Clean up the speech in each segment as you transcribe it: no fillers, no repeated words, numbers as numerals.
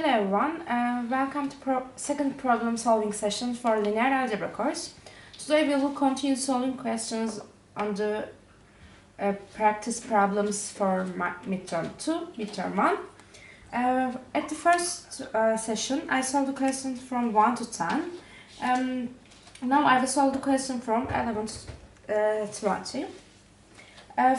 Hello everyone, welcome to second problem solving session for linear algebra course. Today we will continue solving questions on the practice problems for midterm 2, midterm 1. At the first session I solved the questions from 1 to 10. Now I will solve the question from 11 to 20.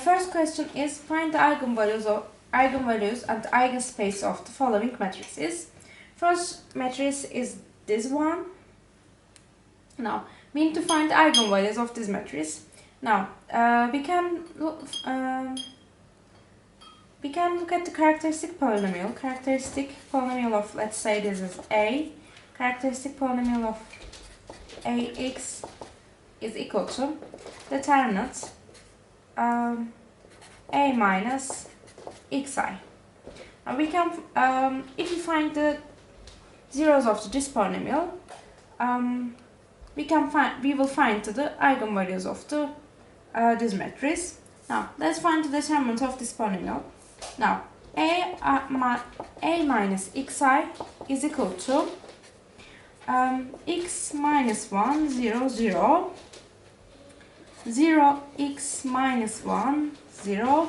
First question is find the eigenvalues and eigenspace of the following matrices. First matrix is this one. Now we need to find the eigenvalues of this matrix. Now we can look at the characteristic polynomial. Characteristic polynomial of, let's say this is A. Characteristic polynomial of ax is equal to determinant a minus xi. Now we can, if we find the zeros of this polynomial, we will find the eigenvalues of the this matrix. Now let's find the determinant of this polynomial. Now a minus xi is equal to x minus 1 0 0 0 x minus 1 0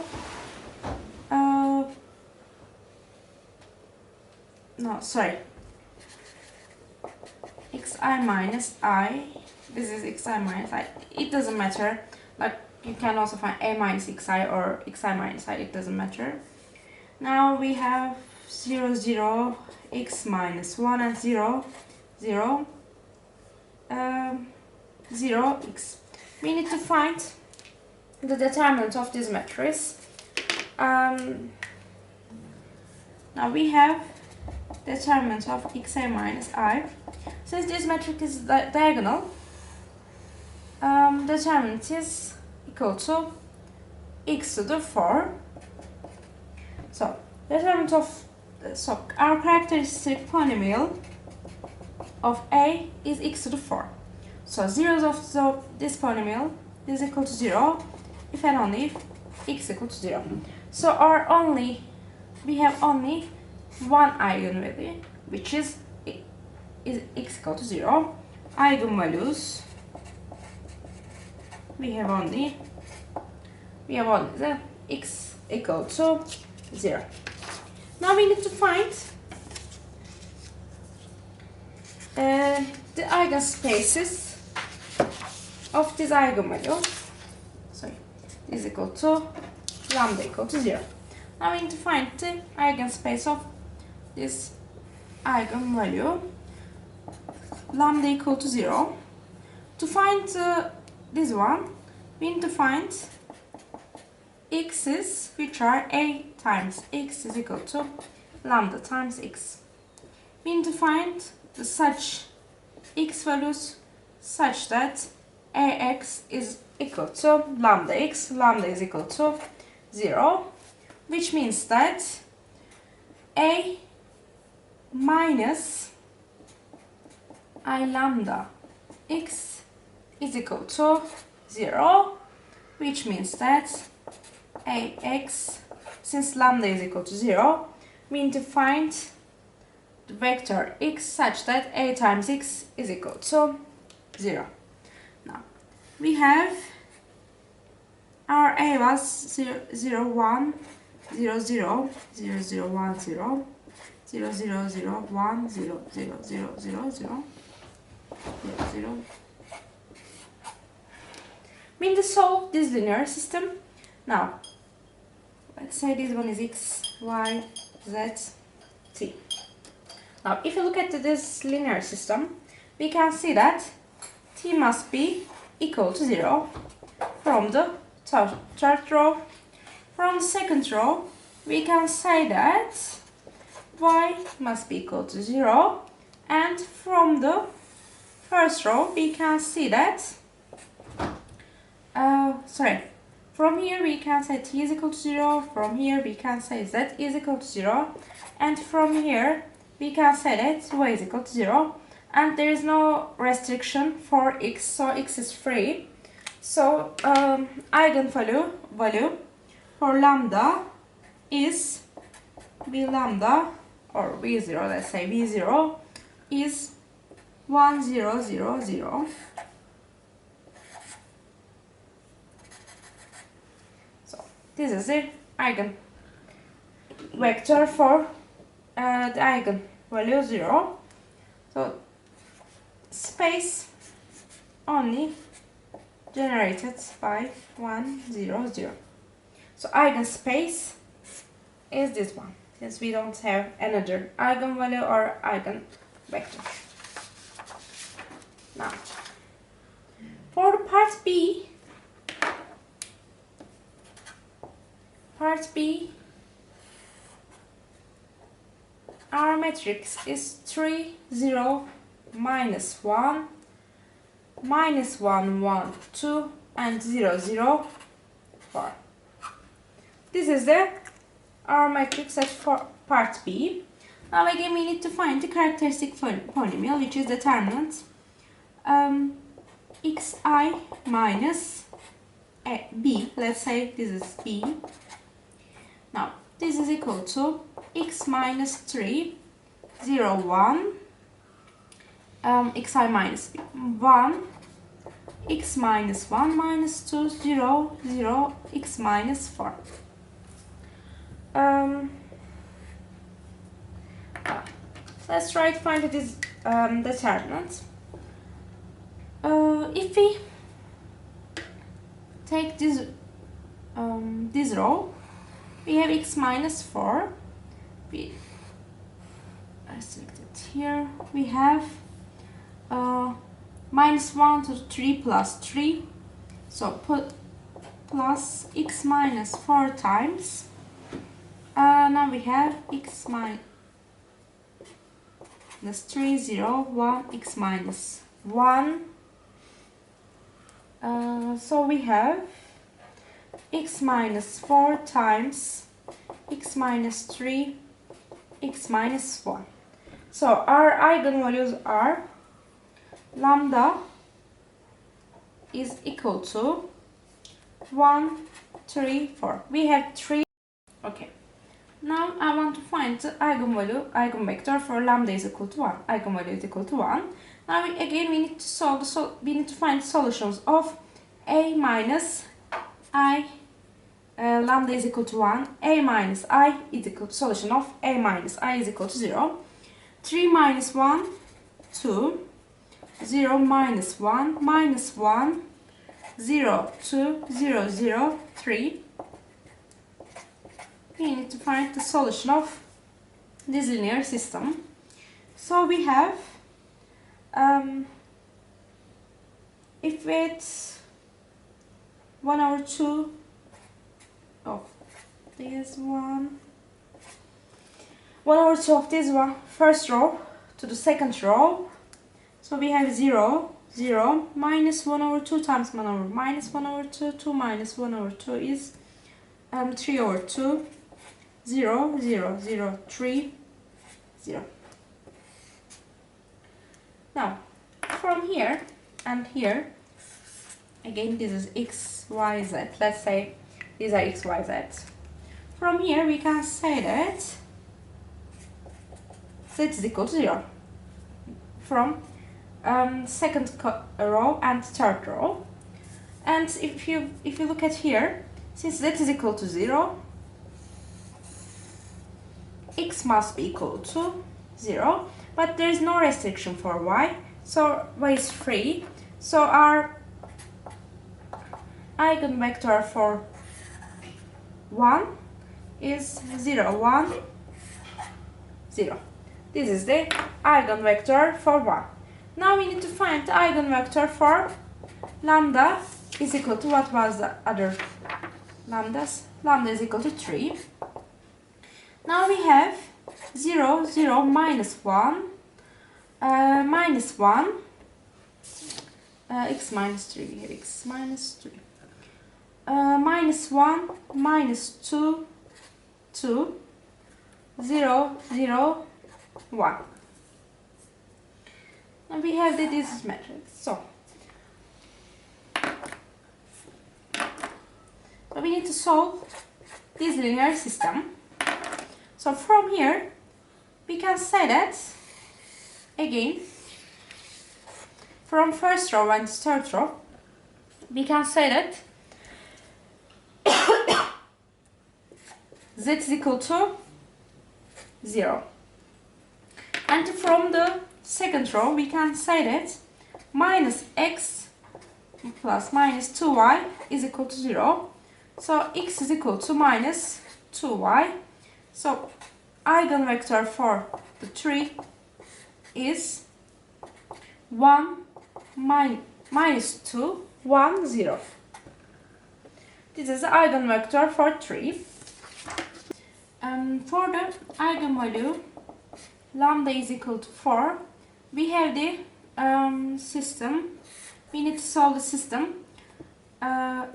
xi minus I. This is xi minus I. It doesn't matter. Like you can also find a minus xi or xi minus I. It doesn't matter. Now we have 0 0 x minus 1 and 0 0 0 x. We need to find the determinant of this matrix. Now we have determinant of xi minus I. Since this matrix is diagonal, determinant is equal to x to the 4. So determinant of our characteristic polynomial of A is x to the 4. So zeros of this polynomial is equal to 0 if and only if x equal to 0. So we have only one eigenvalue, which is x equal to 0. Eigenvalues we have only the x equal to 0. Now we need to find the eigenspaces of this eigenvalue. Sorry, is equal to lambda equal to 0. Now we need to find the eigenspace of this eigenvalue, lambda equal to 0. To find this one, we need to find x's, which are a times x is equal to lambda times x. We need to find the such x values such that ax is equal to lambda x, lambda is equal to 0, which means that a minus I lambda x is equal to 0, which means that ax, since lambda is equal to 0, we need to find the vector x such that a times x is equal to 0. Now we have our a was 0 0 1 0 0 0 0 1 0 0 0 0 1 0 0 0 0 0 0. We need to solve this linear system. Now let's say this one is x, y, z, t. Now if you look at this linear system, we can see that t must be equal to 0 from the third row. From the second row, we can say that y must be equal to 0, and from the first row we can see that from here we can say t is equal to 0, from here we can say z is equal to 0, and from here we can say that y is equal to 0, and there is no restriction for x, so x is free. So eigenvalue for lambda is b lambda or V0, let's say V0 is 1, 0, 0, 0. So this is the eigenvector for the eigenvalue 0. So space only generated by 1, 0, 0. So eigenspace is this one, since we don't have another eigenvalue or eigenvector. Now, for the part B, our matrix is 3, 0, minus 1, minus 1, 1, 2, and 0, 0, 4. This is our matrix set for part B. Now again we need to find the characteristic polynomial, which is determinant xi minus b. Let's say this is b. Now this is equal to x minus 3, 0, 1, xi minus b, 1, x minus 1 minus 2, 0, 0, x minus 4. Let's try to find this determinant. If we take this row, we have x minus 4. I select it here. We have minus 1 to 3 plus 3. So put plus x minus 4 times. Now we have x minus 3, 0, 1, x minus 1. So we have x minus 4 times x minus 3, x minus 1. So our eigenvalues are lambda is equal to 1, 3, 4. We have 3. Okay. Now I want to find the eigenvector for lambda is equal to 1. Eigenvalue is equal to 1. Now we need to find solutions of a minus I. Lambda is equal to 1. A minus I is equal to solution of a minus I is equal to 0. 3 minus 1, 2. 0 minus 1, minus 1. 0, 2, 0, 0, 3. We need to find the solution of this linear system. So we have, if it's 1/2 of this one, 1/2 of this one, first row to the second row. So we have 0, 0, minus 1/2 times 1 over minus 1/2, 2 minus 1/2 is 3/2. 0, 0, 0, 3, 0. Now, from here and here, again this is x, y, z. Let's say these are x, y, z. From here we can say that z is equal to 0. From second row and third row. And if you look at here, since z is equal to 0, x must be equal to 0, but there is no restriction for y, so y is free. So our eigenvector for 1 is 0, 1, 0. This is the eigenvector for 1. Now we need to find the eigenvector for lambda is equal to, what was the other lambdas? Lambda is equal to 3. Now we have 0, 0, minus 1, minus 1, x minus 3, we have x minus 3, minus 1, minus 2, 2, 0, 0, 1. And we have this matrix. So we need to solve this linear system. So from here can say that again from first row and third row. We can say that z is equal to 0. And from the second row, we can say that minus x plus minus 2y is equal to 0. So x is equal to minus 2y. So eigenvector for the 3 is 1 minus 2, 1, 0. This is the eigenvector for 3. For the eigenvalue lambda is equal to 4, we have the system. We need to solve the system. A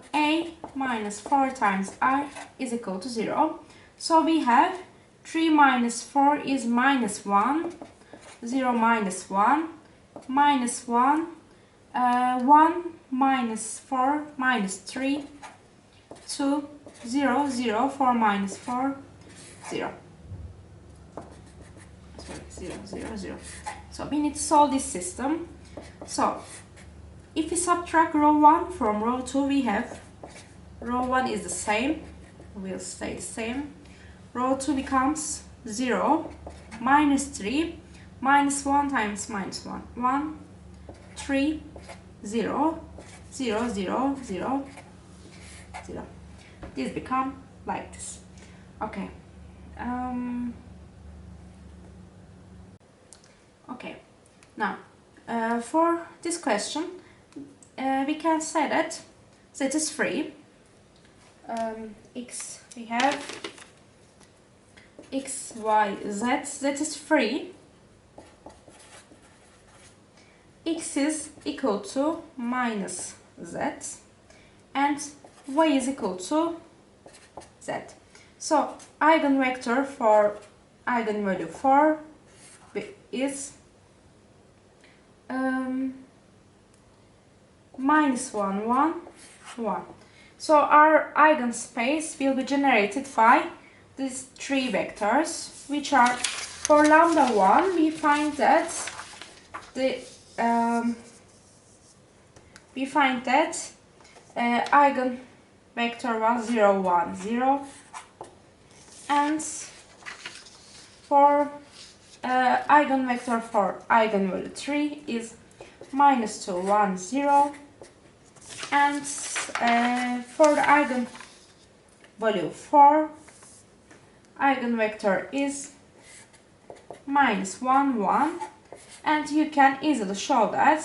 minus 4 times I is equal to 0. So we have 3 minus 4 is minus 1, 0 minus 1, minus 1, 1 minus 4 minus 3, 2, 0, 0, 4 minus 4, 0. Sorry, 0, 0, 0. So we need to solve this system. So if we subtract row 1 from row 2, we have row 1 is the same, will stay the same. Row 2 becomes 0, minus 3, minus 1 times minus 1, 1, 3, 0, 0, 0, 0, 0. This become like this. Okay. Okay. Now, for this question, we can say that z is free. X, we have x, y, z. Z is free. X is equal to minus z and y is equal to z. So eigenvector for eigenvalue 4 is minus 1, 1, 1. So our eigenspace will be generated by these three vectors, which are for lambda 1. We find that the eigenvector was 0, 1, 0, and for eigenvector for eigenvalue 3 is minus 2, 1, 0, and for the eigenvalue 4, eigenvector is minus 1, 1, and you can easily show that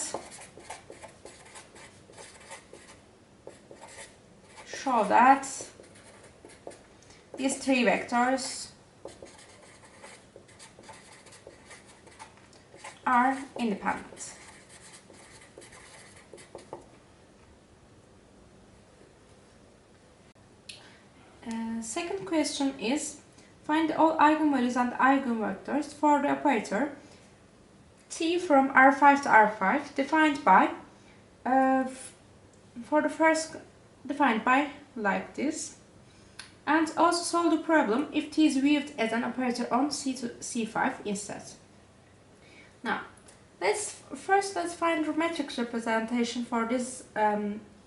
these three vectors are independent. Second question is, find all eigenvalues and eigenvectors for the operator T from R5 to R5 defined by, for the first defined by like this, and also solve the problem if T is viewed as an operator on C to C5 instead. Now, let's find the matrix representation for this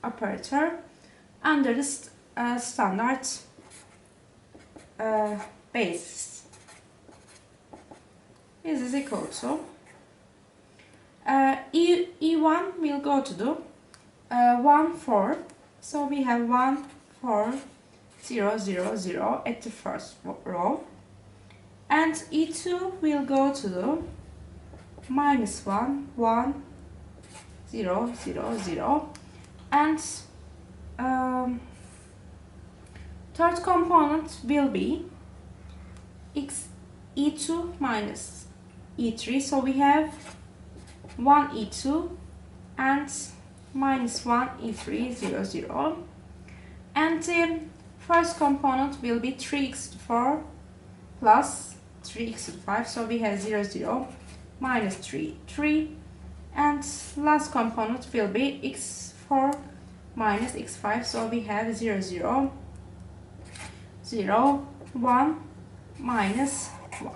operator under this standard basis. This is equal to E1 will go to the 1, 4. So we have 1, 4, 0, 0, 0 at the first row. And E2 will go to the minus 1, 1, 0, 0, 0. And third component will be E2 minus E3. So we have 1 E2 and minus 1 E3, 0, 0. And the first component will be 3x4 plus 3x5. So we have 0, 0, minus 3, 3. And last component will be x4 minus x5. So we have 0, 0, 0, 1, minus 1.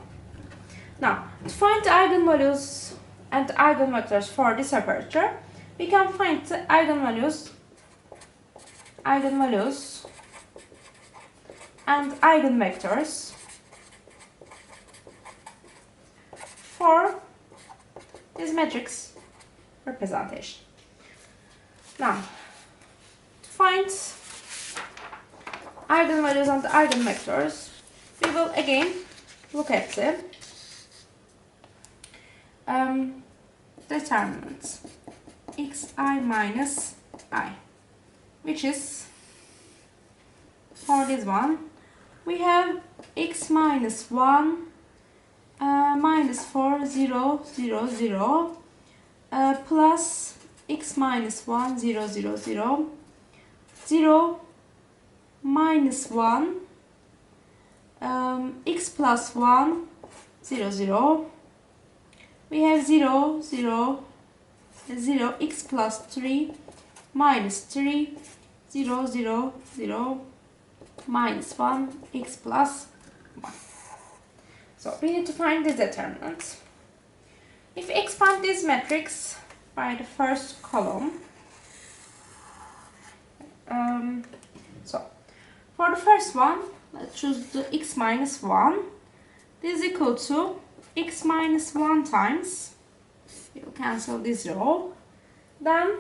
Now, to find the eigenvalues and eigenvectors for this operator, we can find the eigenvalues and eigenvectors for this matrix representation. Now, to find eigenvalues and eigenvectors, we will again look at the determinant xi minus I, which is for this one we have x minus 1 minus 4 0 0 0 plus x minus 1 0 0 0 0 minus 1 x plus 1 0 0. We have 0 0 0 x plus 3 minus 3 0 0 0 minus 1 x plus 1. So we need to find the determinant. If we expand this matrix by the first column, so for the first one, let's choose the x minus 1. This is equal to x minus 1 times, we'll cancel this row. Then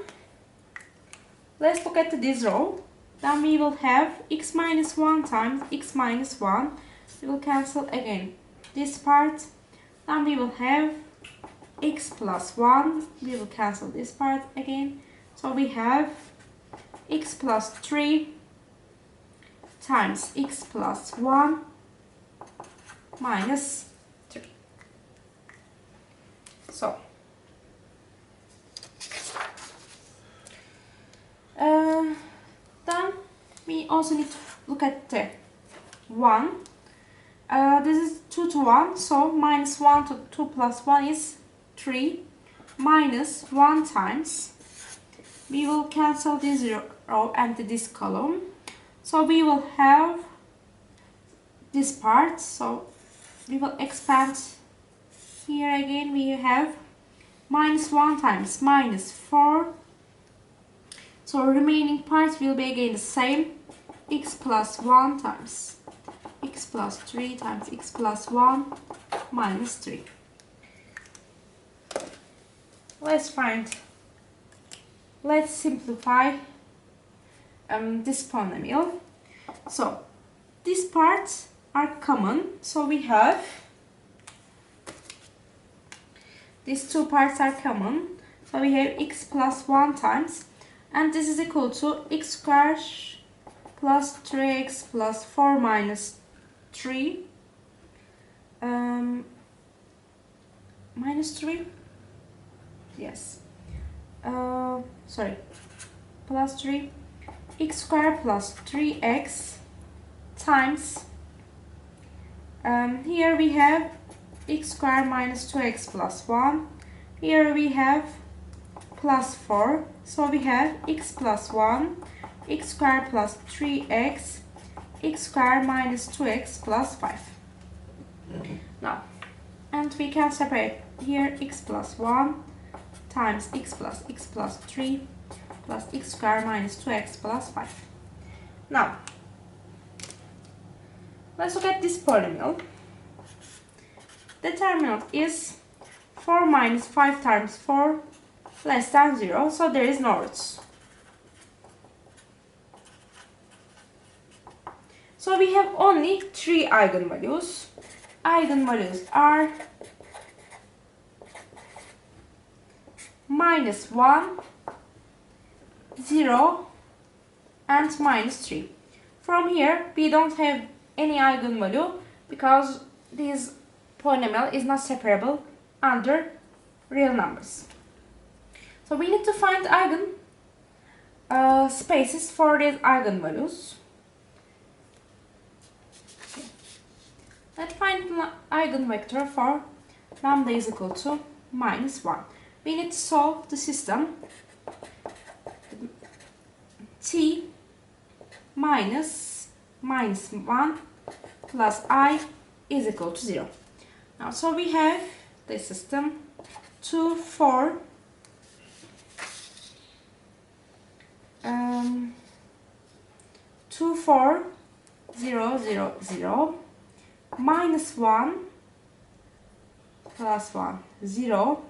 let's look at this row. Then we will have x minus 1 times x minus 1. We will cancel again this part. Then we will have x plus 1. We will cancel this part again. So we have x plus 3 times x plus 1 minus 3. So then we also need to look at the 1. This is 2 to 1, so minus 1 to 2 plus 1 is 3 minus 1 times. We will cancel this row and this column. So we will have this part. So we will expand here again. We have minus 1 times minus 4. So remaining parts will be again the same. X plus 1 times x plus 3 times x plus 1 minus 3. Let's simplify this polynomial. So these parts are common, so we have these two parts are common, so we have x plus 1 times, and this is equal to x squared plus 3x plus 4 minus 3 minus 3, yes, sorry, plus 3 x squared plus 3x times, here we have x squared minus 2x plus 1, here we have plus 4, so we have x plus 1, x squared plus 3x, x squared minus 2x plus 5. Now, and we can separate here x plus 1 times x plus 3 plus x squared minus 2x plus 5. Now, let's look at this polynomial. Determinant is 4 minus 5 times 4 less than 0, so there is no roots. So we have only 3 eigenvalues. Eigenvalues are minus 1, 0, and minus 3. From here, we don't have any eigenvalue because this polynomial is not separable under real numbers. So we need to find eigen spaces for these eigenvalues. Let's find an eigenvector for lambda is equal to minus 1. We need to solve the system t minus 1 plus I is equal to 0. Now, so we have this system 2, 4, 2, 4, 0, 0, 0, minus 1, plus 1, 0,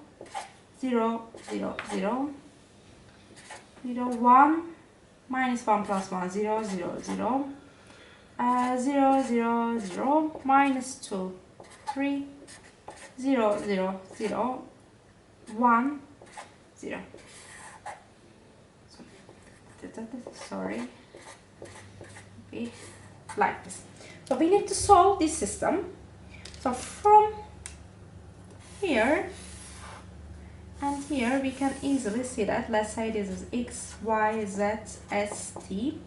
0, 0, 0, 0, 1, minus 1 plus 1, 0, 0, 0, 0, 0, 0, minus 2, 3, 0, 0, 0, 1, 0. Sorry. Okay, like this. So we need to solve this system. So from here and here we can easily see that. Let's say this is x, y, z, s, t.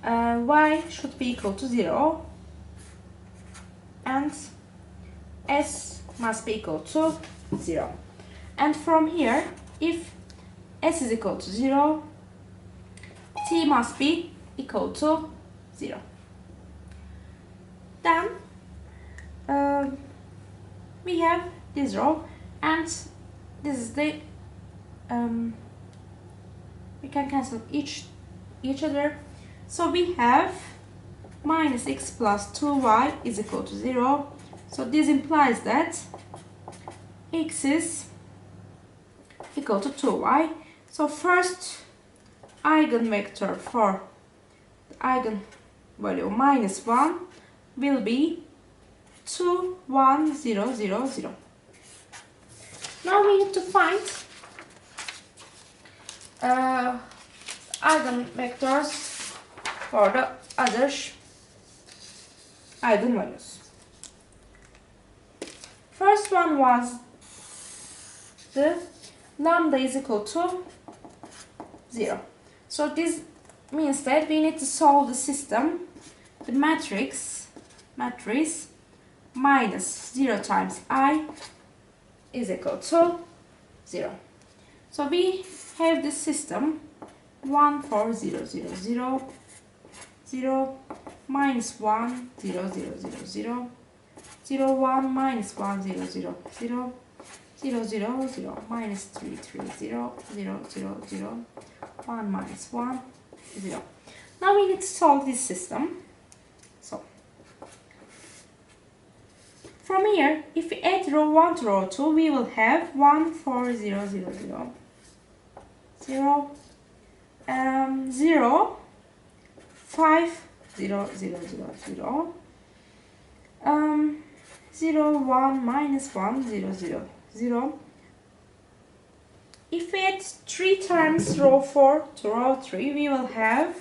Y should be equal to 0 and s must be equal to 0. And from here, if s is equal to 0, t must be equal to 0. Then we have this row, and this is the we can cancel each other. So we have minus x plus 2y is equal to 0. So this implies that x is equal to 2y. So first eigenvector for the eigenvalue minus 1 will be 2, 1, 0, 0, 0. Now we need to find eigenvectors for the other eigenvalues. First one was the lambda is equal to 0. So this means that we need to solve the system, the matrix minus 0 times I is equal to 0. So we have this system 1, 4, 0, 0, 0, 0, minus 1, 0, 0, 0, 0, 0, 1, minus 1, 0, 0, 0, 0, 0, 0, minus 3, 3, 0, 0, 0, 0, 1 minus 1, 0. Now we need to solve this system. So from here, if we add row 1 to row 2, we will have 1, 4, 0, 0, 0, 0, 0, 5, 0, 0, 0, 0, 0, 1, minus 1, 0, 0, 0. If we add 3 times row 4 to row 3, we will have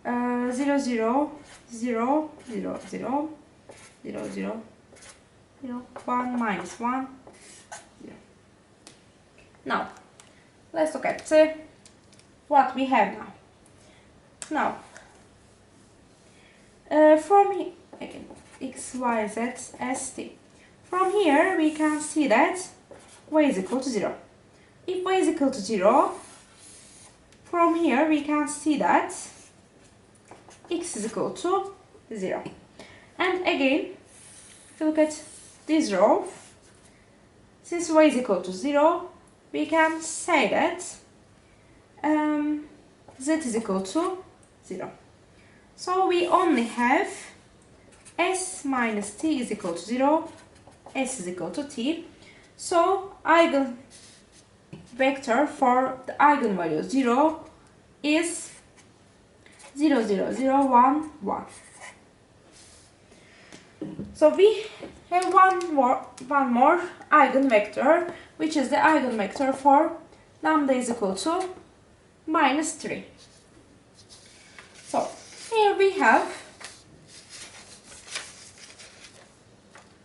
0, 0, 0, 0, 0, 0, 0, 0, 0, 1, minus 1, 0. Now, let's look at what we have now. From again, x, y, z, s, t. From here, we can see that y is equal to 0. If y is equal to 0, from here we can see that x is equal to 0. And again, if you look at this row, since y is equal to 0, we can say that z is equal to 0. So we only have s minus t is equal to 0, s is equal to t. So eigenvector for the eigenvalue 0 is 0, 0, 0, 1, 1. So we have one more eigenvector, which is the eigenvector for lambda is equal to minus 3. So here we have,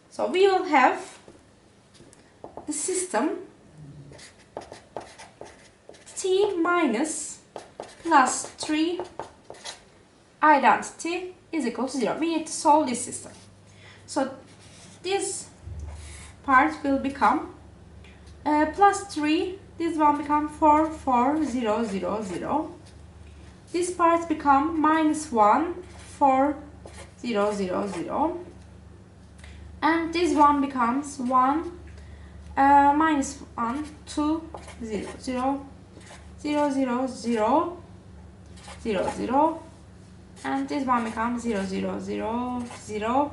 so we will have the system t minus plus 3 identity is equal to 0. We need to solve this system. So this part will become plus 3, this one become 4, 4, 0, 0, 0. This part become minus 1, 4, 0, 0, 0. And this one becomes 1 minus 1, 2, 0, 0, 0, 0, 0, 0, 0, and this one becomes 0, 0, 0, 0,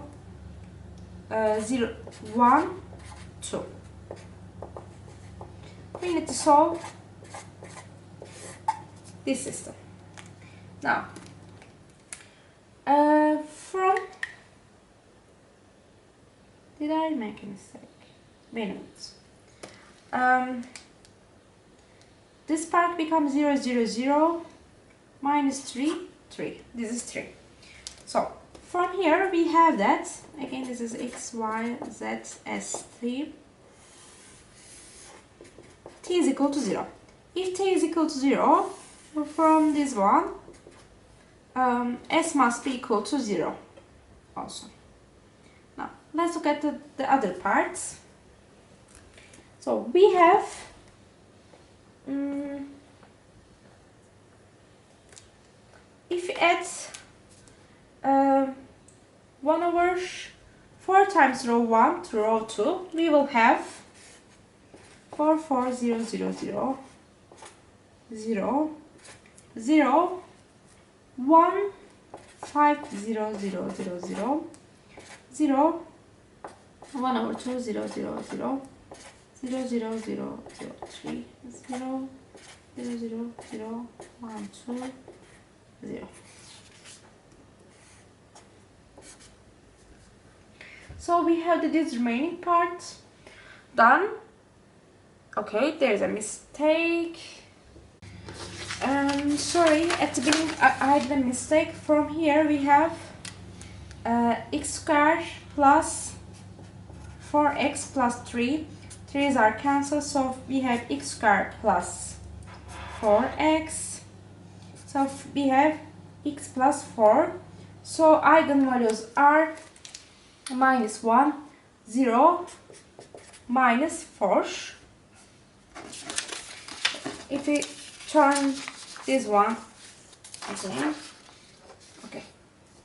0, 1, 2. We need to solve this system. Now, from, did I make a mistake? Wait a minute. This part becomes 0, 0, 0, minus 3, 3. This is 3. So, from here we have that, again this is x, y, z, s, t. T is equal to 0. If t is equal to 0, from this one, s must be equal to 0 also. Now, let's look at the other parts. So, we have if you add 1 over 4 times row 1 to row 2, we will have 4, 4, 0, 0, 0, 0, 0, 1, 5, 0, 0, 0, 0, 0, 1 over 2, 0, 0, 0, 0, 0, 0, 0, 3, 0, 0, 0, 0, 1, 2, 0. So we have this remaining part done. Okay, there's a mistake. Sorry, at the beginning I had a mistake. From here we have x squared plus 4x plus 3. 3's are cancelled, so we have x squared plus 4x. So we have x plus 4. So eigenvalues are minus 1, 0, minus 4. If we turn this one again, okay,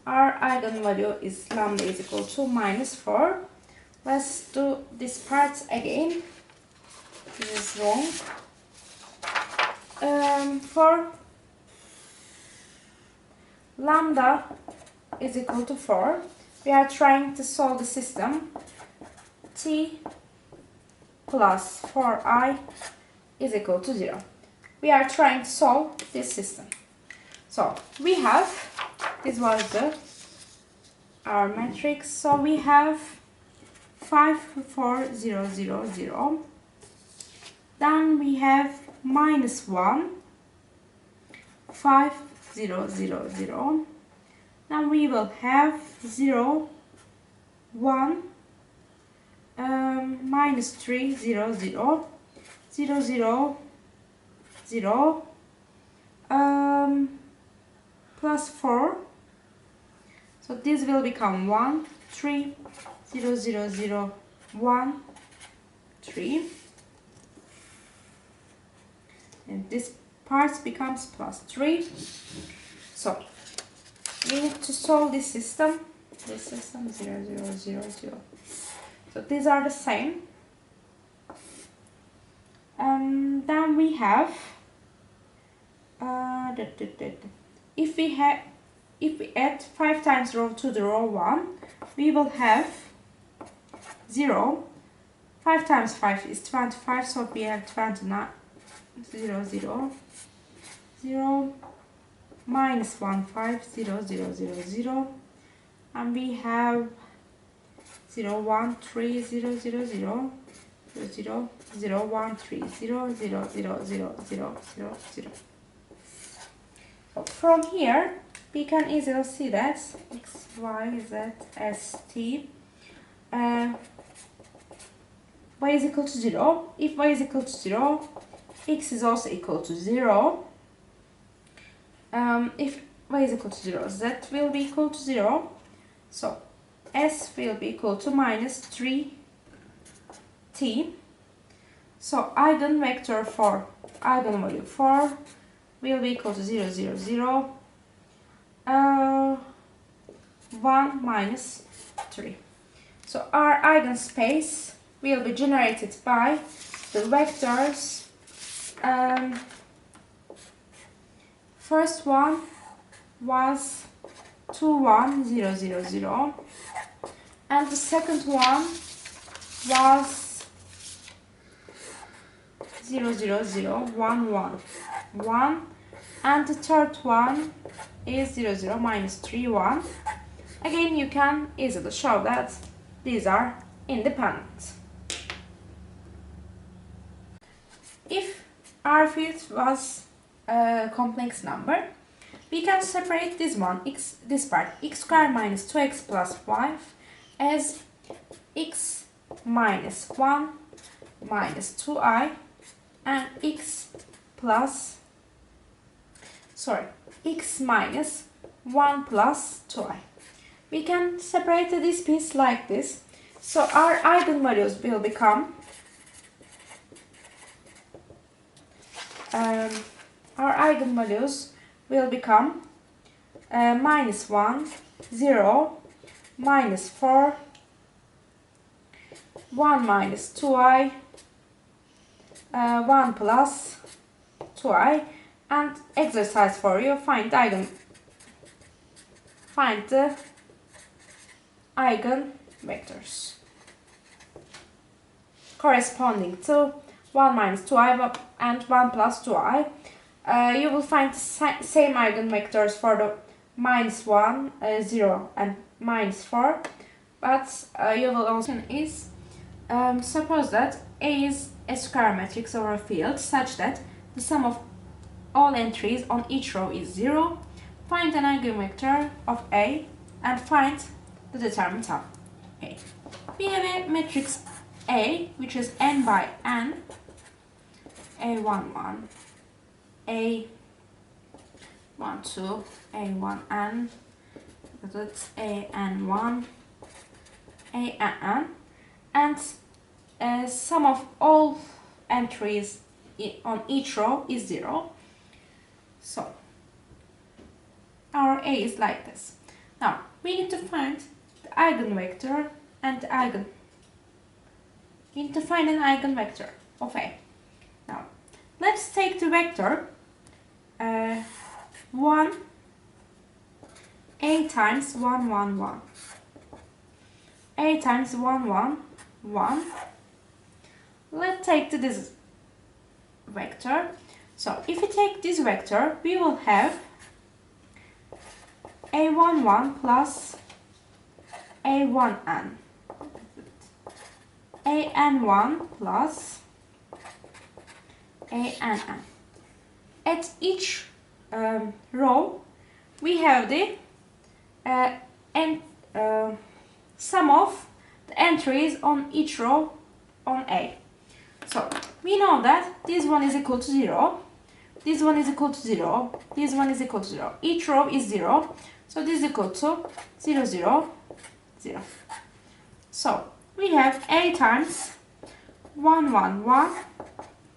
our eigenvalue is lambda is equal to minus 4. Let's do this part again. This is wrong. For lambda is equal to 4, we are trying to solve the system t plus 4i is equal to 0. We are trying to solve this system. So we have, this was our matrix. So we have 5, 4, 0, 0, 0. Then we have minus 1, 5, 0, 0, 0. Then we will have 0, 1, minus 3, 0, 0, 0, 0, 0, plus 4. So this will become 1, 3, 0, 0, 0, 1, 3. And this part becomes plus 3. So we need to solve this system. This system 0, 0, 0, 0. So these are the same. Then we have if we add 5 times row 2 to row 1, we will have 0. 5 times 5 is 25, so we have 29. 0, 0, 0, minus 1, 5, 0, 0, 0, 0, and we have 0, 1, 3, 0, 0, 0, 0, 0, 1, 3, 0, 0, 0, 0, 0, 0, 0. So from here, we can easily see that x, y, z, s, t, y is equal to 0. If y is equal to 0, x is also equal to 0. If y is equal to 0, z will be equal to 0. So s will be equal to minus 3t. So eigenvector for eigenvalue 4 will be equal to 0, 0, 0, 1 minus 3. So our eigenspace will be generated by the vectors. First one was 2, 1, 0, 0, 0, and the second one was 0, 0, 0, 1, 1, 1, and the third one is 0, 0, minus 3, 1. Again, you can easily show that these are independent. If our field was a complex number, we can separate this part, x squared minus 2x plus 5, as x minus 1 minus 2i and x minus 1 plus 2i. We can separate this piece like this. So our eigenvalues will become minus 1, 0, minus 4, 1 minus 2i, 1 plus 2i, and exercise for you, find the eigenvectors corresponding to 1 minus 2i and 1 plus 2i. You will find the same eigenvectors for the minus 1, 0 and minus 4, but you will also suppose that A is a square matrix or a field such that the sum of all entries on each row is 0. Find an eigenvector of A and find the determinant of A. We have a matrix A, which is n by n, A11, A12, A1n, that's AN1, AN, and sum of all entries on each row is 0. So our A is like this. Now we need to find the eigenvector and we need to find an eigenvector of A. Now let's take the vector 1, A times 1, 1, 1, A times 1, 1, 1. Let's take this vector. So if we take this vector, we will have A11 plus A1n, AN1 plus ANN. At each row, we have the sum of the entries on each row on A. So we know that this one is equal to 0, this one is equal to 0, this one is equal to 0. Each row is 0, so this is equal to 0, 0, 0. So we have A times 1, 1, 1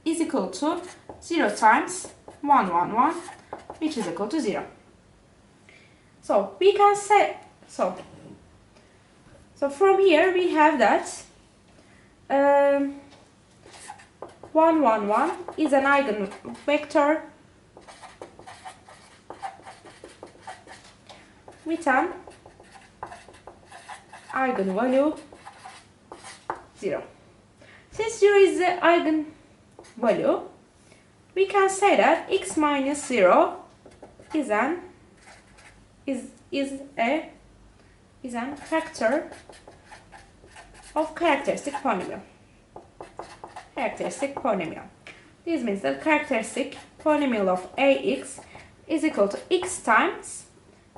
is equal to 0 times 1, 1, 1, which is equal to 0. So we can say, so from here we have that 1, 1, 1 is an eigenvector with an eigenvalue 0. Since 0 is the eigenvalue, we can say that x minus 0 is a factor of characteristic polynomial. This means that characteristic polynomial of ax is equal to x times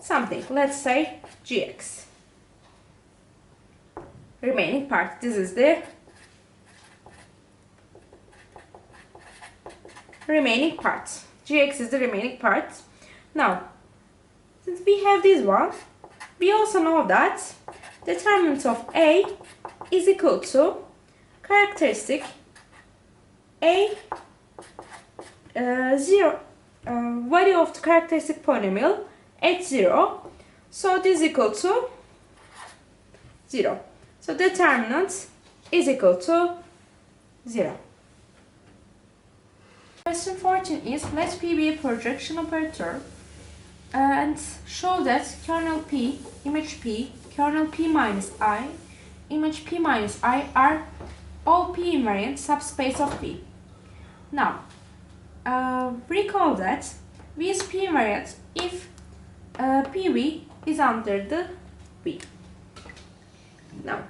something, let's say gx. Remaining part, this is the remaining part. Gx is the remaining part. Now, since we have this one, we also know that determinant of A is equal to characteristic value of the characteristic polynomial at 0. So this is equal to 0. So determinant is equal to 0. Question 14 is, let P be a projection operator and show that kernel P, image P, kernel P minus I, image P minus I are all P invariant subspace of P. Now, recall that V is P invariant if PV is under the V. Now,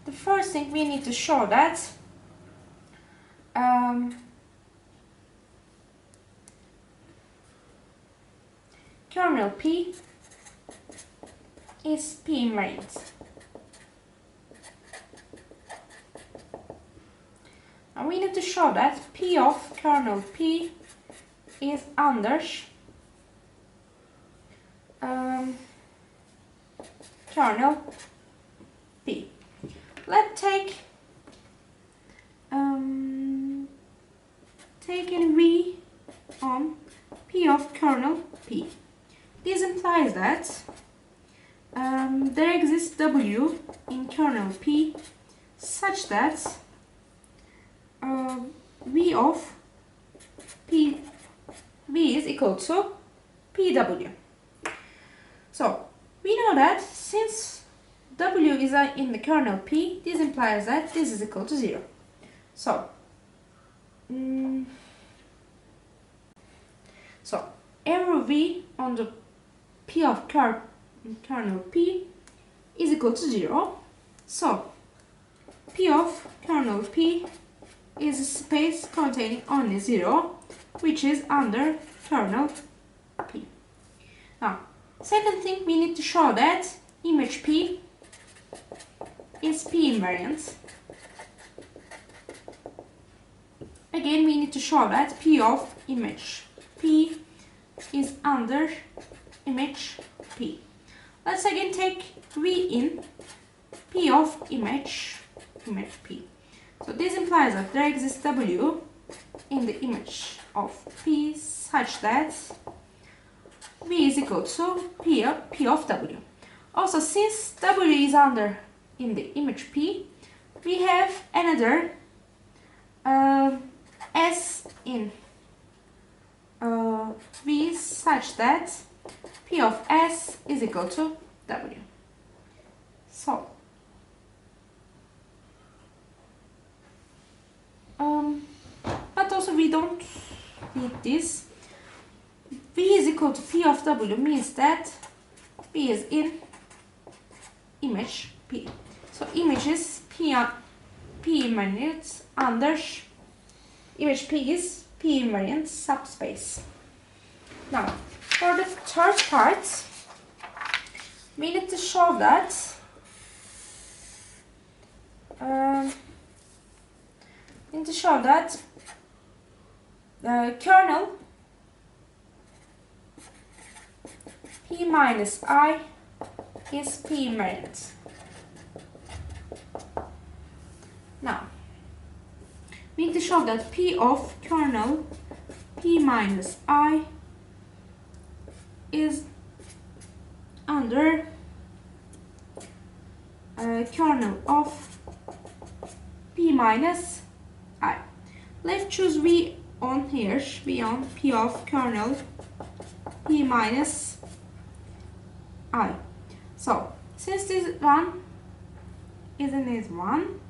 the first thing we need to show that kernel P is P invariant. And we need to show that P of kernel P is under kernel P. Let's take in V on P of kernel P. This implies that there exists W in kernel P such that V of P V is equal to PW. So we know that since W is in the kernel P, this implies that this is equal to 0. So every V on the P of kernel P is equal to 0. So P of kernel P is a space containing only 0, which is under kernel P. Now, second thing, we need to show that image P is P invariant. Again, we need to show that P of image P is under image P. Let's again take V in P of image P. So this implies that there exists W in the image of P such that V is equal to P of W. Also, since W is under in the image P, we have another S in V such that P of S is equal to W. So but also we don't need this. V is equal to P of W means that V is in image P. So image is P invariant under image P is P invariant subspace. Now, for the third part, we need to show that kernel P minus I is P invariant. Now, we need to show that P of kernel P minus I is under kernel of P minus I. Let's choose V on here, V on P of kernel P minus I. So, since this one is in this one,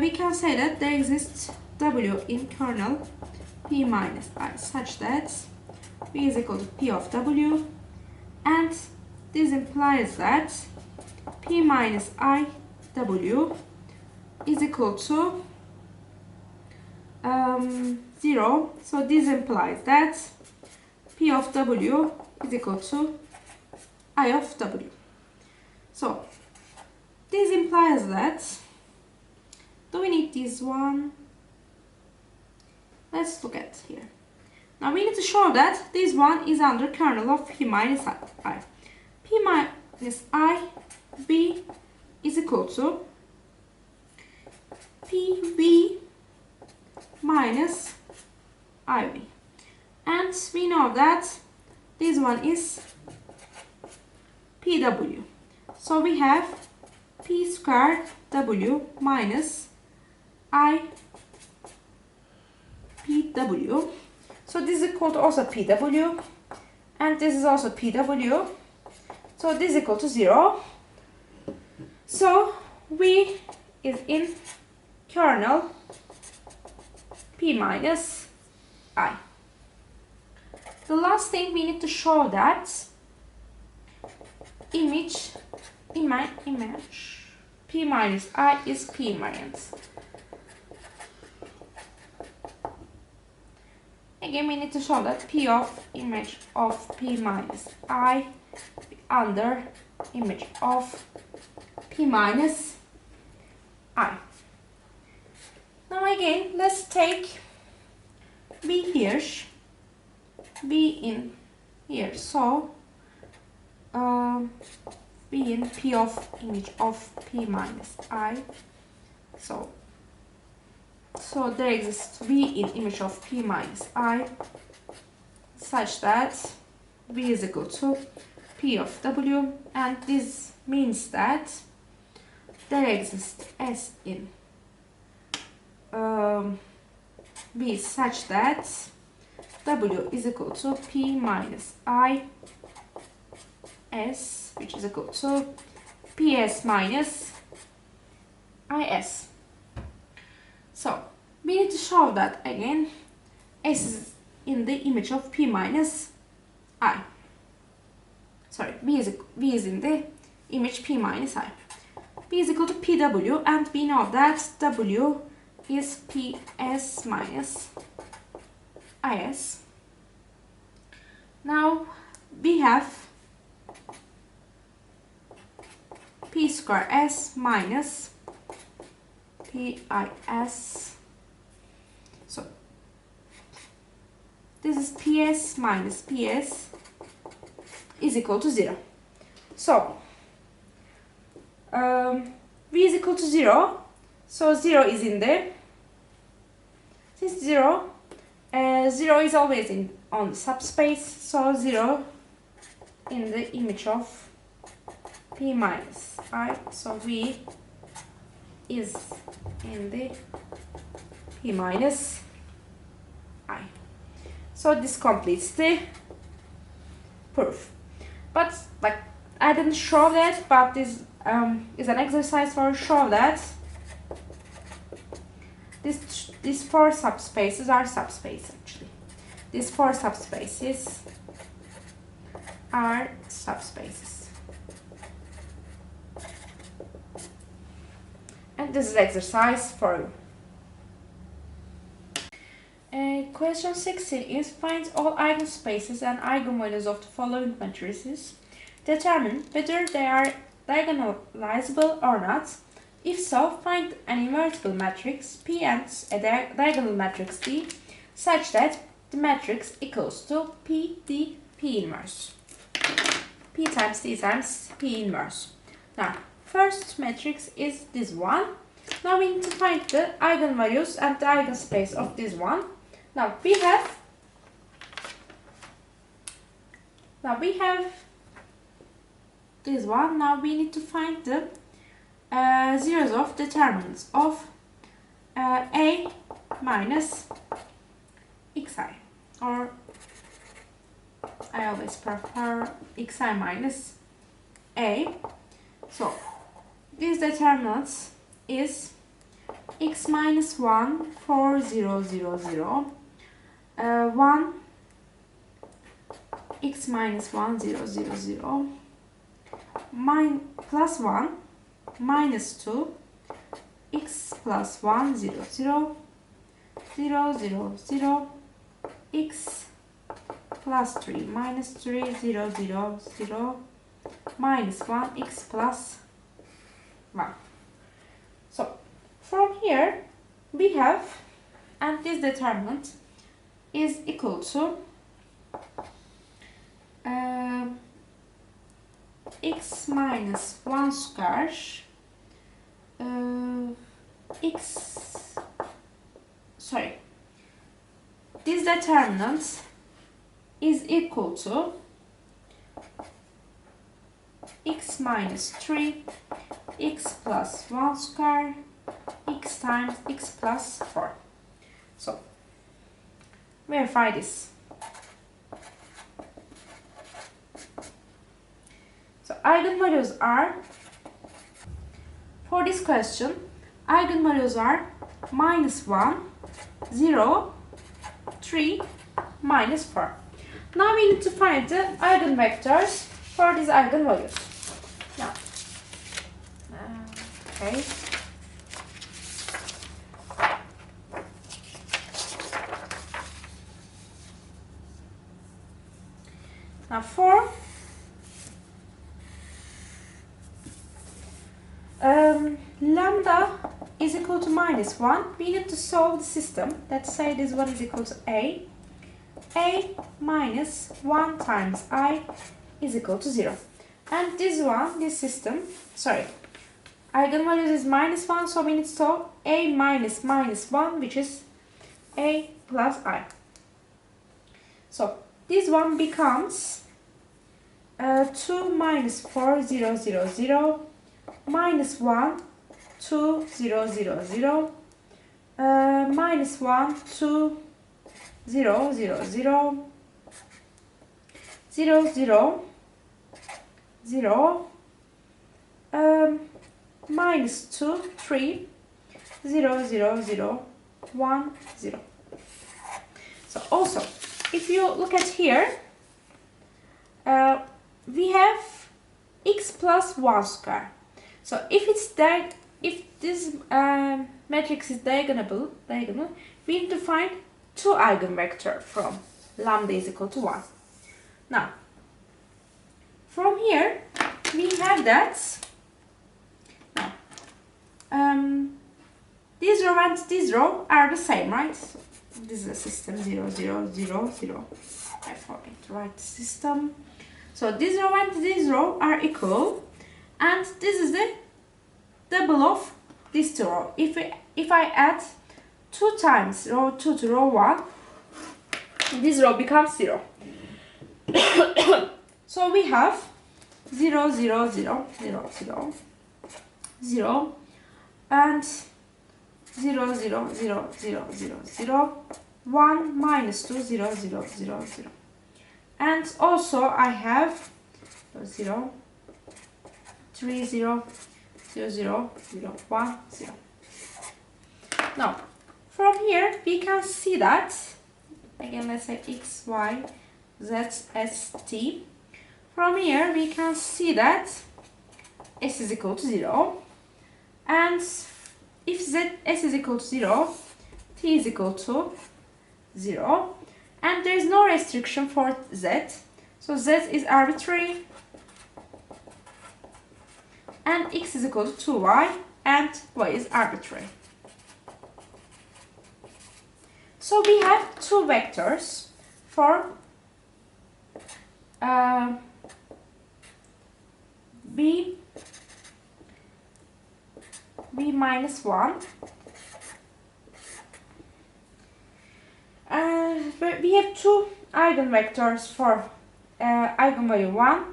we can say that there exists W in kernel P minus I such that V is equal to P of W, and this implies that P minus I W is equal to 0. So this implies that P of W is equal to I of W. So this implies that, do we need this one? Let's look at here. Now we need to show that this one is under kernel of P minus I. P minus I B is equal to PV minus IV. And we know that this one is PW. So we have p square w minus I pw. So this is equal to also pw, and this is also pw. So this is equal to 0. So v is in kernel p minus I. The last thing we need to show that image p minus I is p invariant. Again, we need to show that p of image of p minus I under image of p minus I. Now again, let's take b here, b in here. So b in p of image of p minus I. So there exists v in image of p minus I such that v is equal to p of w, and this means that there exists s in v such that w is equal to p minus I s, which is equal to ps minus is. So we need to show that again s is in the image of p minus I. Sorry, v is in the image p minus I. P is equal to pw, and we know that w is ps minus is. Now we have p square s minus pis. So this is ps minus ps is equal to 0. So v is equal to 0. So 0 is in there. Since 0 is always on the subspace, so 0 in the image of p minus I. So v is in the p minus I. So this completes the proof. But like I didn't show that, but this is an exercise for show that these four subspaces are subspaces actually. These four subspaces are subspaces. And this is exercise for you. Question 16 is find all eigenspaces and eigenvalues of the following matrices. Determine whether they are diagonalizable or not. If so, find an invertible matrix P and a diagonal matrix D such that the matrix equals to P D P inverse. P times D times P inverse. Now, first matrix is this one. Now we need to find the eigenvalues and the eigenspace of this one. Now we have this one. Now we need to find the zeros of determinants of a minus xi, or I always prefer xi minus a. So these determinants is x minus 1, 4, 0, 0, 0, 1, x minus 1, 0, 0, 0, plus 1, minus 2, x plus 1, 0, 0, 0, 0, 0, x plus 3, minus 3, 0, 0, 0, minus 1, x plus 1. So from here we have, and this determinant is equal to x minus 1 square this determinant is equal to x minus 3 x plus 1 square x times x plus 4. So verify this. So eigenvalues are, for this question, eigenvalues are -1, 0, 3, -4. Now we need to find the eigenvectors for these eigenvalues. Now, okay. Now for lambda is equal to -1, we need to solve the system. Let's say this one is equal to a minus 1 times I is equal to 0. And this one, this system, sorry, eigenvalues is -1, so we need to solve a minus -1, which is a plus I. So this one becomes 2 minus 4, 0, 0, 0, minus 1, 2, 0, 0, 0, minus 1, 2, 0, 0, 0, 0, 0, 0, minus 2, 3, 0, 0, 0, 1, 0. So also, if you look at here, we have x plus 1 square. So if this matrix is diagonal, we need to find 2 eigenvectors from lambda is equal to 1. Now, from here we have that. Now, this row and this row are the same, right? So this is a system 0, 0, 0, 0. I forget to write the system. So this row and this row are equal, and this is the double of this two row. If I add 2 times row 2 to row 1, this row becomes 0. So we have 0, 0, 0, 0, 0, 0, and 0, 0, 0, 0, 0, 0, 1, minus 2, 0, 0, 0, 0. And also I have 0, 3, 0, 0, 0, 0, 1, 0. Now, from here we can see that, again let's say x, y, z, s, t. From here we can see that s is equal to 0. And if s is equal to 0, t is equal to 0. And there is no restriction for z. So z is arbitrary. And x is equal to 2y. And y is arbitrary. So we have 2 vectors for b minus 1. We have 2 eigenvectors for eigenvalue 1,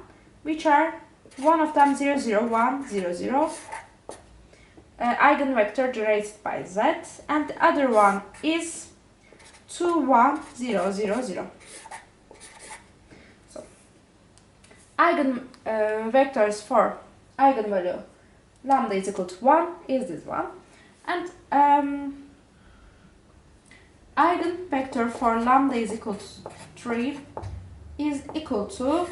which are one of them 0, 0, 1, 0, 0, eigenvector generated by z, and the other one is 2, 1, 0, 0, 0. So, eigenvectors for eigenvalue lambda is equal to 1 is this one, and eigenvector for lambda is equal to 3 is equal to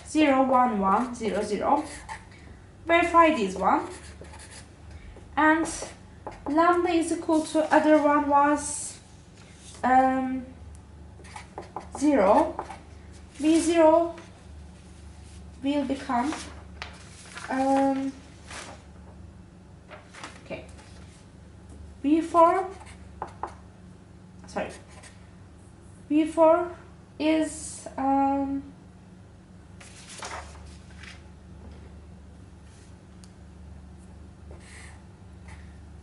0, 1, 1, 0, 0. Verify this one. And lambda is equal to other one was 0. B0 will become okay. B4 is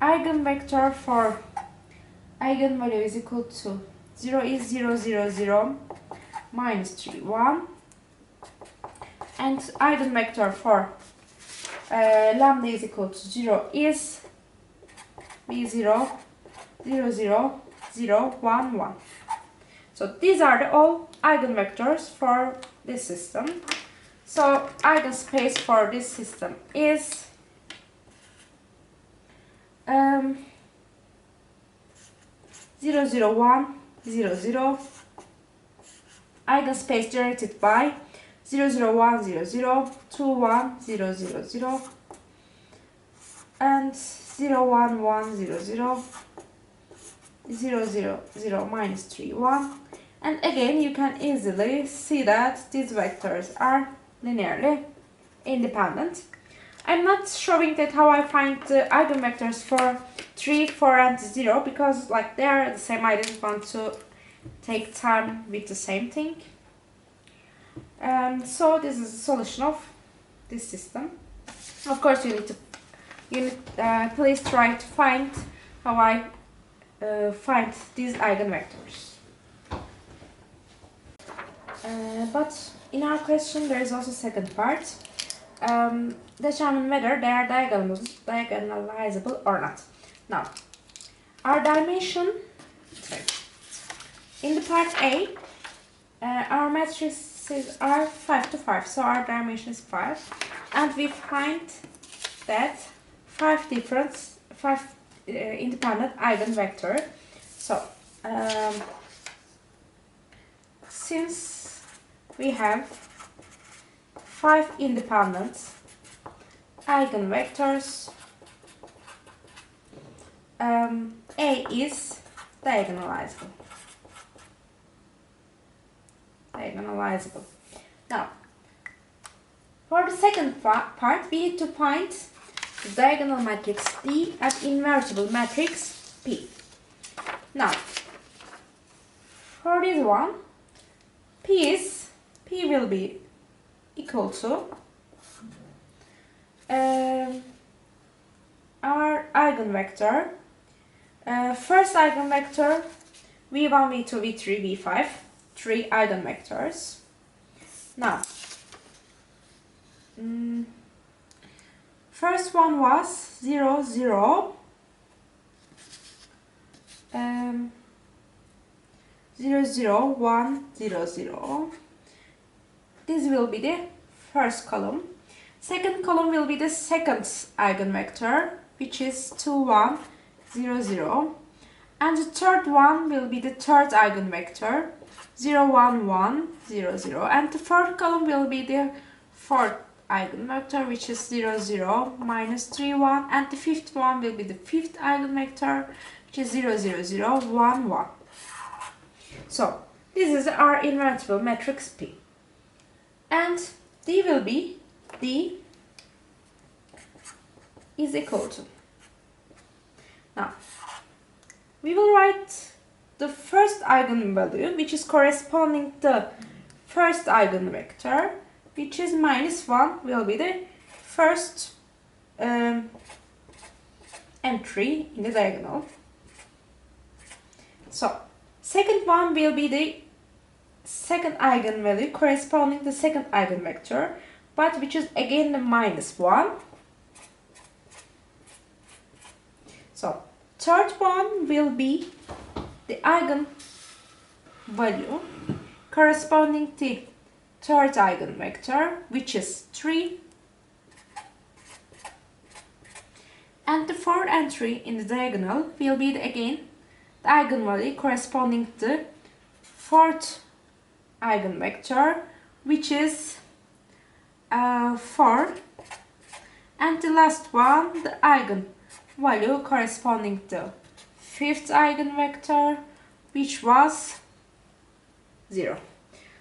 eigenvector for eigenvalue is equal to 0 is 0, 0, 0, minus 3, 1. And eigenvector for lambda is equal to 0 is B0, 0, 0, 0, 1, 1. So these are the all eigenvectors for this system. So eigenspace for this system is 0, 0, 1, 0, 0. Eigenspace generated by 0, 0, 1, 0, 0, 2, 1, 0, 0, 0, and 0, 1, 1, 0, 0, 0, 0, 0, minus 3, 1. And again, you can easily see that these vectors are linearly independent. I'm not showing that how I find the eigenvectors for 3, 4, and 0 because like they are the same. I didn't want to take time with the same thing. So this is the solution of this system. Of course, please try to find how I find these eigenvectors. But in our question, there is also second part. Determine whether they are diagonalizable or not. Now, our dimension, in the part A, our matrices are 5 to 5, so our dimension is 5, and we find that 5 independent eigenvector. So, since we have 5 independent eigenvectors, A is diagonalizable. Now, for the second part, we need to find the diagonal matrix D and invertible matrix P. Now, for this one, P will be equal to our eigenvector. First eigenvector v1, v2, v3, v5, 3 eigenvectors. Now, first one was 0, 0, 0, 0, 1, 0, 0. This will be the first column. Second column will be the second eigenvector, which is 2, 1, 0, 0. And the third one will be the third eigenvector, 0, 1, 1, 0, 0. And the fourth column will be the fourth eigenvector, which is 0, 0, minus 3, 1. And the fifth one will be the fifth eigenvector, which is 0, 0, 0, 1, 1. So, this is our invertible matrix P. And D is equal to. Now, we will write the first eigenvalue, which is corresponding to the first eigenvector, which is minus 1, will be the first entry in the diagonal. So, second one will be the second eigenvalue corresponding to the second eigenvector, but which is again the minus 1. So, third one will be the eigenvalue corresponding to third eigenvector, which is 3. And the fourth entry in the diagonal will be again the eigenvalue corresponding to the fourth eigenvector, which is 4. And the last one, the eigenvalue corresponding to fifth eigenvector, which was 0.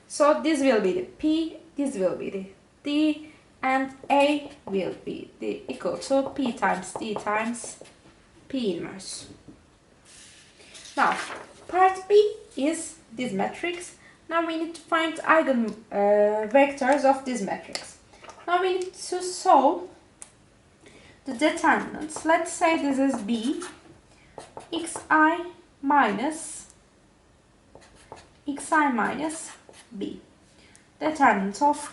So this will be the P, this will be the D, and A will be equal to P times D times P inverse. Now, part B is this matrix. Now we need to find eigenvectors of this matrix. Now we need to solve the determinants. Let's say this is B, xi minus B. Determinant of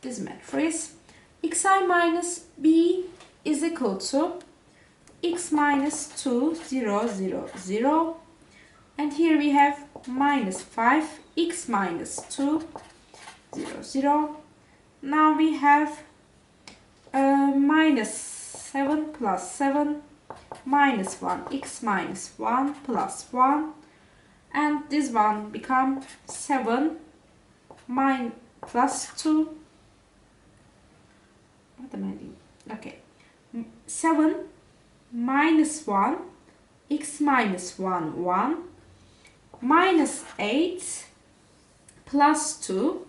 this matrix. xi minus b is equal to x minus 2, 0, 0, 0. And here we have minus 5, x minus 2, 0, 0. Now we have minus 7 plus 7, minus 1, x minus 1 plus 1. And this one become 7 plus 2. What am I doing? Okay. 7 minus 1, x minus 1, 1, minus 8 plus 2,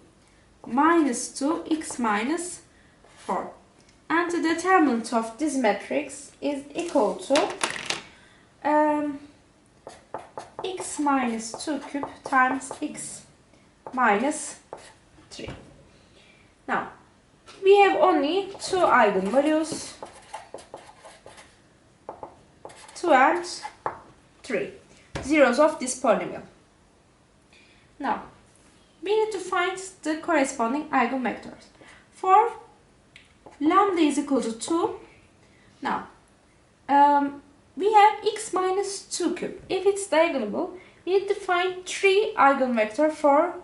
minus 2, x minus 4. And the determinant of this matrix is equal to x minus 2 cube times x minus 3. Now, we have only two eigenvalues, 2 and 3, zeros of this polynomial. Now, we need to find the corresponding eigenvectors. For lambda is equal to 2, now, we have x minus 2 cube. If it's diagonal, we need to find 3 eigenvectors for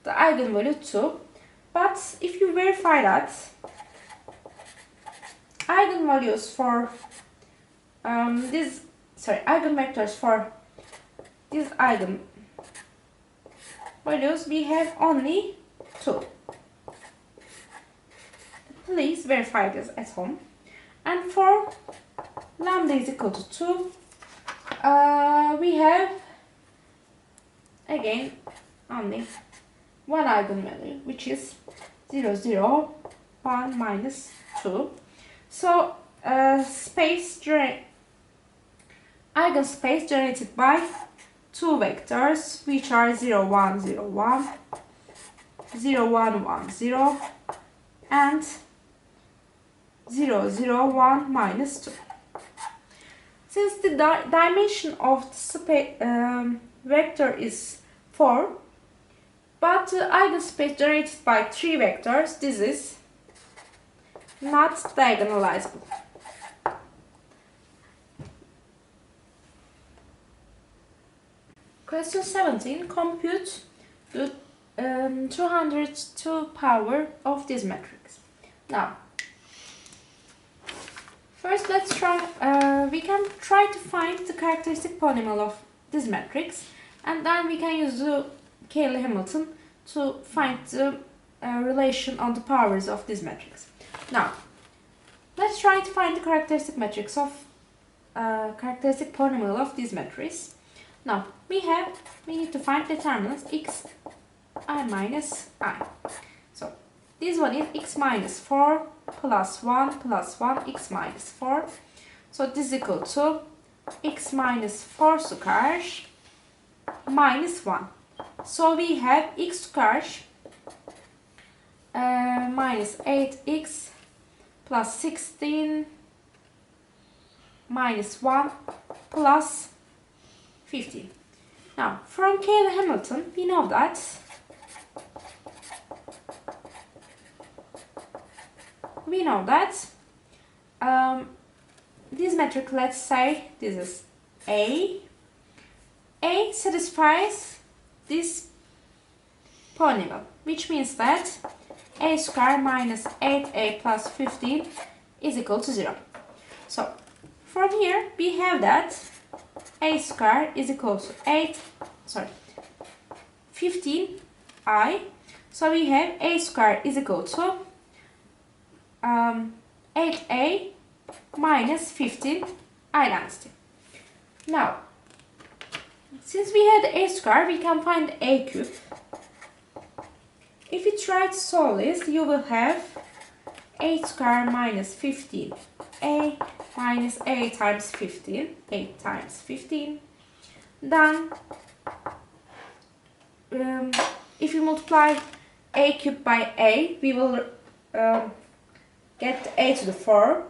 the eigenvalue 2. But if you verify that, eigenvalues for eigenvectors for these eigenvalues, we have only 2. Please verify this at home. And for lambda is equal to 2, we have again only one eigenvalue, which is 0, 0, 1, minus 2. So eigenspace generated by two vectors, which are 0, 1, 0, 1, 0, 1, 1, 0, and 0, 0, 1, minus 2. Since the dimension of the vector is 4, but the eigenspace generated by 3 vectors, this is not diagonalizable. Question 17. Compute the 202 power of this matrix. Now, first let's try, we can try to find the characteristic polynomial of this matrix, and then we can use the Cayley-Hamilton to find the relation on the powers of this matrix. Now, let's try to find the characteristic polynomial of this matrix. Now, we need to find determinants x I minus I. So, this one is x minus 4 plus 1 plus 1 x minus 4. So, this is equal to x minus 4 square minus 1. So, we have x square minus 8x plus 16 minus 1 plus 15. Now, from Cayley-Hamilton, we know that this matrix, let's say this is A satisfies this polynomial, which means that a square minus 8a plus 15 is equal to 0. So, from here we have that a square is equal to 15i. So we have a square is equal to 8a minus 15 identity. Now, since we had a square, we can find a cube. If you try to solve this, you will have a square minus 15a minus a times 15, 8 times 15. Then, if you multiply a cube by a, we will get a to the 4.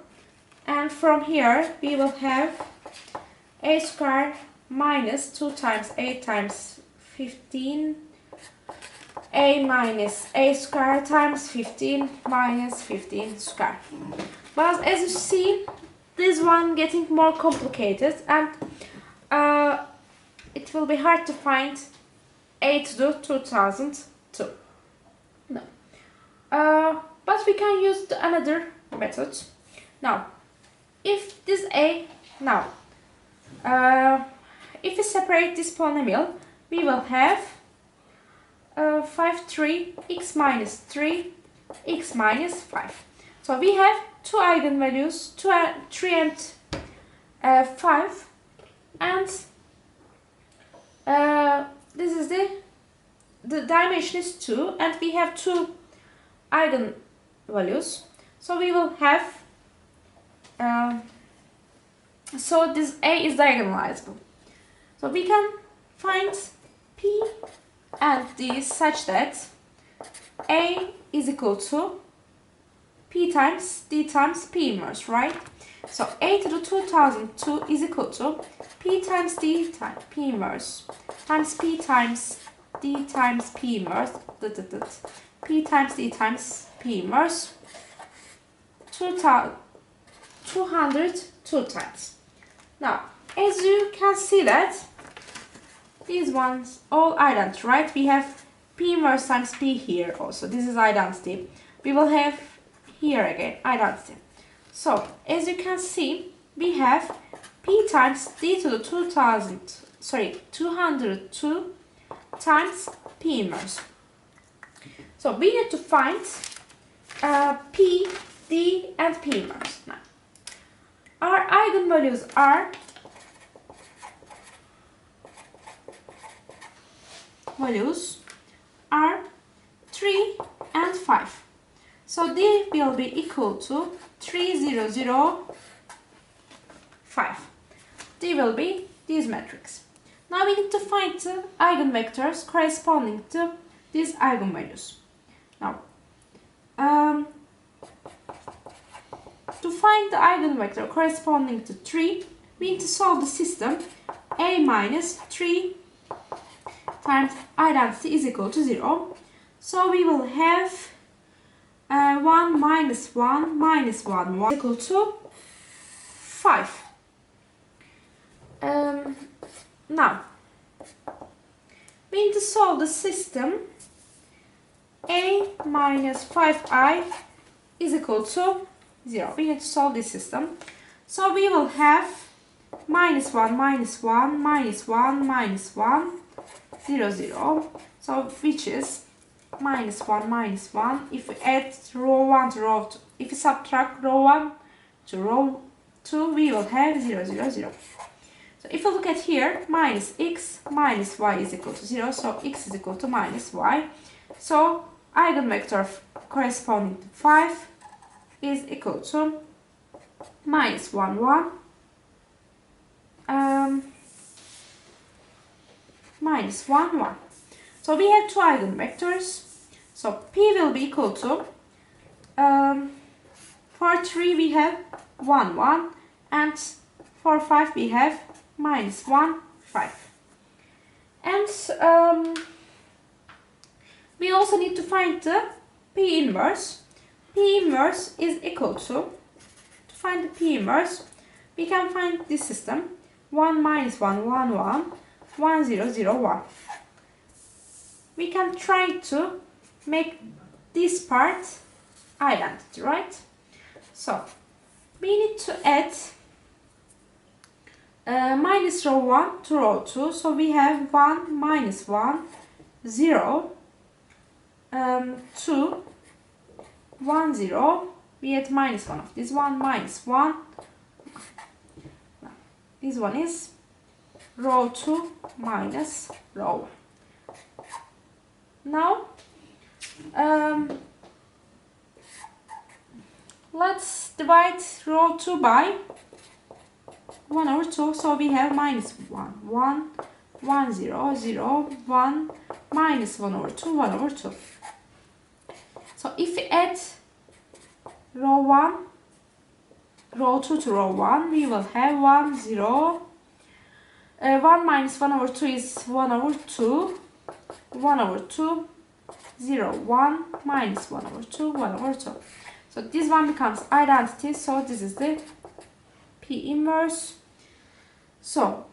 And from here, we will have a square minus 2 times 8 times 15 a minus a square times 15 minus 15 square. But as you see, this one getting more complicated, and it will be hard to find a to the 2002. No. But we can use another method. Now, if this a, now, if we separate this polynomial, we will have 5, 3, x minus 3, x minus 5. So we have two eigenvalues, 3 and 5, and this is the dimension is 2, and we have two eigenvalues. So we will have, so this a is diagonalizable. So we can find p and d such that a is equal to p times d times p inverse, right? So a to the 2002 is equal to p times d times p inverse times p times d times p inverse, p times d times p inverse 202 times. Now, as you can see that these ones all identity, right? We have p inverse times p here also. This is identity. We will have here again identity. So, as you can see, we have p times d to the 202 times p inverse. So, we need to find p, d, and p inverse. Now, our eigenvalues are 3 and 5. So they will be equal to 3, 0, 0, 5. They will be these metrics. Now we need to find the eigenvectors corresponding to these eigenvalues. Now, to find the eigenvector corresponding to 3, we need to solve the system a minus 3 times identity is equal to 0. So we will have 1 minus 1 minus 1 is equal to 5. Now, we need to solve the system a minus 5i is equal to 0. We need to solve this system. So we will have minus 1 minus 1 minus 1 minus 1 0, 0. So which is minus 1 minus 1. If we add row 1 to row 2, if we subtract row 1 to row 2, we will have 0, 0, 0. So if you look at here, minus x minus y is equal to 0. So x is equal to minus y. So eigenvector corresponding to 5 is equal to minus 1, 1, minus 1, 1. So we have two eigenvectors. So p will be equal to, for 3 we have 1, 1, and for 5 we have minus 1, 5. And we also need to find the p inverse. P inverse is equal to find the p inverse, we can find this system 1 minus 1, 1, 1, 1, 0, 0, 1. We can try to make this part identity, right? So we need to add minus row 1 to row 2. So we have 1 minus 1, 0, 2, 1, 0. We add minus 1 of this one, minus 1. This one is row 2 minus row 1. Now, let's divide row 2 by 1 over 2. So we have minus 1, 1, 1, 0, 0, 1, minus 1 over 2, 1 over 2. So if we add row 1, row 2 to row 1, we will have 1, 0. 1 minus 1 over 2 is 1 over 2, 1 over 2, 0, 1, minus 1 over 2, 1 over 2. So this one becomes identity, so this is the P inverse. So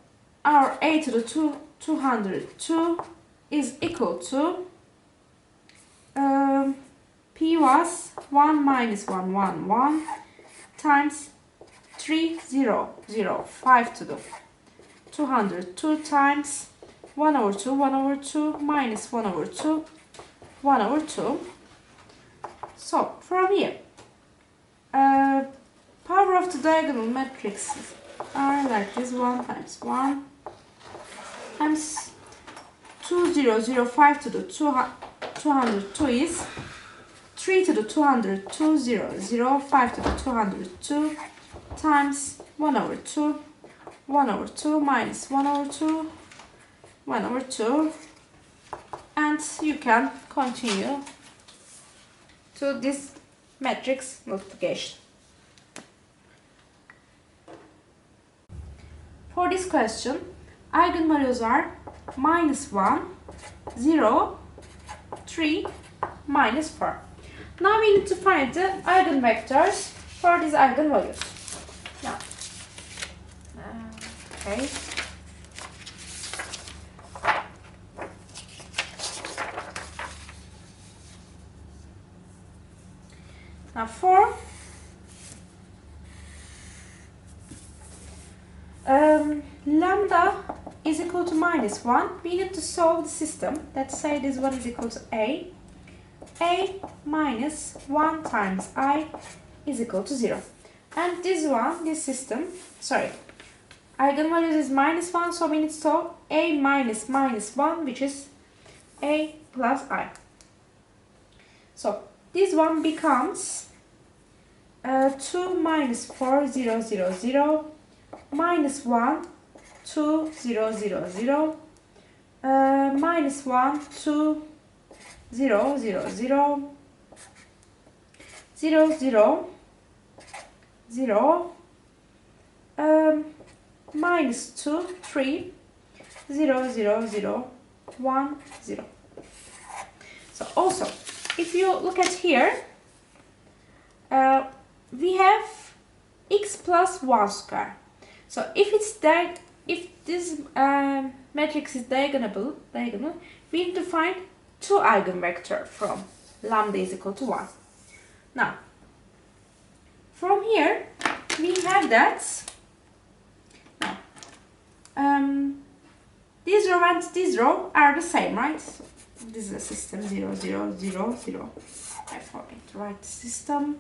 our a to the 202 is equal to P was 1 minus 1, 1, 1 times 3, 0, 0, 5 to the 202 times 1 over 2, 1 over 2 minus 1 over 2, 1 over 2. So from here, power of the diagonal matrices are like this: 1 times 1 times 2005 to the 202 is 3 to the 202, 0, 0, 5 to the 202 times 1 over 2, 1 over 2 minus 1 over 2, 1 over 2, and you can continue to this matrix multiplication. For this question, eigenvalues are minus 1, 0, 3, minus 4. Now we need to find the eigenvectors for these eigenvalues. Now, okay. Now for lambda is equal to minus 1, we need to solve the system. Let's say this one is equal to a minus 1 times I is equal to 0. And this one, this system, sorry, eigenvalues is minus 1, so we need to solve a minus minus 1, which is a plus I. So this one becomes 2 minus 4, 0, 0, 0, minus 1, 2, 0, 0, 0, minus 1, 2, 0, 0, 0, 0, 0, 0, minus 2, 3, 0, 0, 0, 1, 0. So also, if you look at here, we have x plus 1 square. So if this matrix is diagonal, we need to find 2 eigenvectors from lambda is equal to 1. Now, from here, we have that. Now, this row and this row are the same, right? So this is a system 0, 0, 0, 0. I forget to write the system.